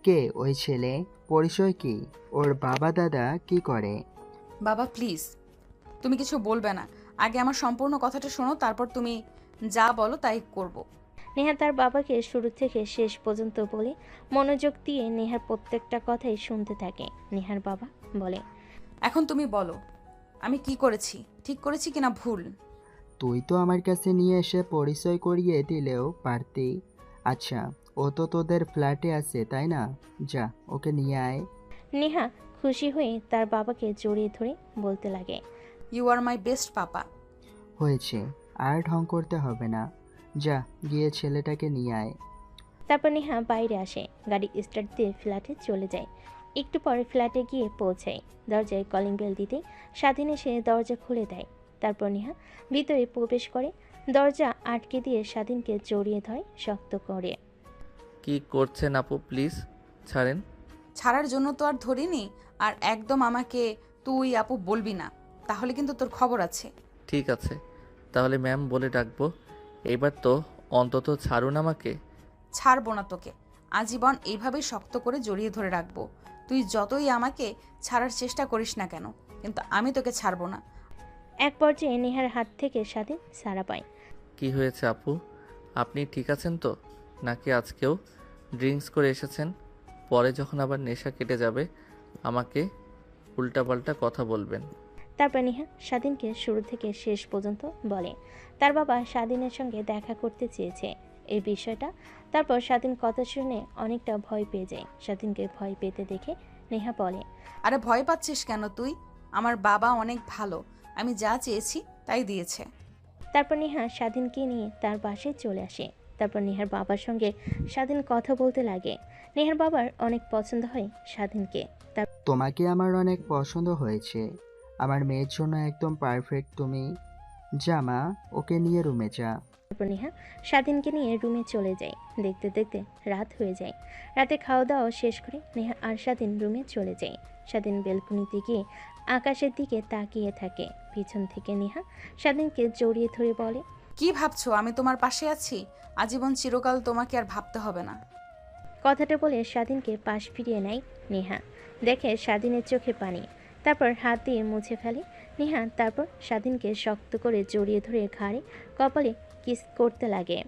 কে ওই ছেলে? পরিচয় কি? ওর বাবা দাদা কি করে? বাবা প্লিজ, তুমি কিছু বলবে না। আগে আমার সম্পূর্ণ কথাটা শোনো, তারপর তুমি যা বলো তাই করব। নেহা তার বাবাকে শুরু থেকে শেষ পর্যন্ত বলে মনোযোগ দিয়ে নেহার প্রত্যেকটা কথাই শুনতে থাকে। নেহার বাবা বলে, এখন তুমি বলো, আমি কি করেছি, ঠিক করেছি কিনা ভুল? তুই তো আমার কাছে নিয়ে এসে পরিচয় করিয়ে দিলেও পারতি। আচ্ছা, ও তো তোদের ফ্ল্যাটে আছে তাই না? যা, ওকে নিয়ে আয়। নেহা খুশি হয়ে তার বাবাকে জড়িয়ে ধরে বলতে লাগে, ইউ আর মাই বেস্ট পাপা। হয়েছে, আর ঢং করতে হবে না। যা, গিয়ে ছেলেটাকে নিয়ে আয়। তারপর নেহা বাইরে আসে, গাড়ি স্টার্ট দিয়ে ফ্ল্যাটে চলে যায়। একটু পরে ফ্ল্যাটে গিয়ে পৌঁছায়। দরজায় কলিং বেল দিতে স্বাধীন এসে দরজা খুলে দেয়। তারপর নেহা ভিতরে প্রবেশ করে, দরজা আটকে দিয়ে স্বাধীনকে জড়িয়ে ধরে শক্ত করে। কি করছেন আপু, প্লিজ ছাড়েন। ছাড়ার জন্য তো আর ধরিনি, আর একদম আমাকে তুই আপু বলবি না, তাহলে কিন্তু তোর খবর আছে। ঠিক আছে, তাহলে ম্যাম বলে ডাকবো। এবার তো অন্তত ছাড়ুন আমাকে। ছাড়বো না তোকে, আজীবন এইভাবেই শক্ত করে জড়িয়ে ধরে রাখবো। তুই যতই আমাকে ছাড়ার চেষ্টা করিস না কেন, কিন্তু আমি তোকে ছাড়বো না। এক পর্যায়ে নেহার হাত থেকে স্বাধীন সাড়া পায়। কি হয়েছে আপু, আপনি ঠিক আছেন তো? নাকি আজকেও ড্রিঙ্কস করে এসেছেন? পরে যখন আবার নেশা কেটে যাবে আমাকে উল্টাপাল্টা কথা বলবেন। তারপর নেহা স্বাধীনকে শুরু থেকে শেষ পর্যন্ত বলে তার বাবা স্বাধীনের সঙ্গে দেখা করতে চেয়েছে এই বিষয়টা। তারপর স্বাধীন কথা শুনে অনেকটা ভয় পেয়ে যায়। স্বাধীনকে ভয় পেতে দেখে নেহা বলে, আরে ভয় পাচ্ছিস কেন তুই? আমার বাবা অনেক ভালো, আমি যা চেয়েছি তাই দিয়েছে। তারপর নেহা স্বাধীনকে নিয়ে তার বাসায় চলে আসে। তারপর নেহার বাবার সঙ্গে স্বাধীন কথা বলতে লাগে। নেহার বাবার অনেক পছন্দ হয় স্বাধীনকে। তোমাকে আমার অনেক পছন্দ হয়েছে। আমার মেয়ের জন্য একদম পারফেক্ট তুমি। যা মা, ওকে নিয়ে রুমে যা। তারপর নেহা স্বাধীনকে নিয়ে রুমে চলে যায়। দেখতে দেখতে রাত হয়ে যায়। রাতে খাওয়া দাওয়া শেষ করে নেহা আর স্বাধীন রুমে চলে যায়। স্বাধীন বেলকুনিতে গিয়ে আকাশের দিকে তাকিয়ে থাকে। পিছন থেকে নেহা স্বাধীনকে জড়িয়ে ধরে বলে, কি ভাবছো আমি তোমার পাশে আছি? আজীবন চিরকাল তোমাকে আর ভাবতে হবে না। কথাটা বলে স্বাধীনকে পাশ ফিরিয়ে নেয় নেহা। দেখে স্বাধীনের চোখে পানি, তারপর হাত দিয়ে মুছে ফেলে নেহা। তারপর স্বাধীনকে শক্ত করে জড়িয়ে ধরে ঘাড়ে কপালে কিস করতে লাগে।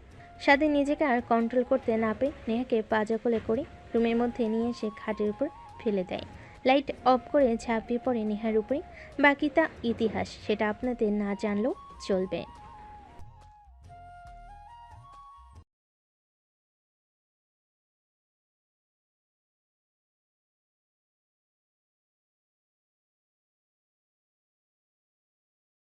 স্বাধীন নিজেকে আর কন্ট্রোল করতে না পেরে নেহাকে পাজা কোলে করে রুমের মধ্যে নিয়ে এসে খাটের উপর ফেলে দেয়। লাইট অফ করে ঝাঁপিয়ে পড়ে নেহার উপরে। বাকিটা ইতিহাস, সেটা আপনাদের না জানলেও চলবে।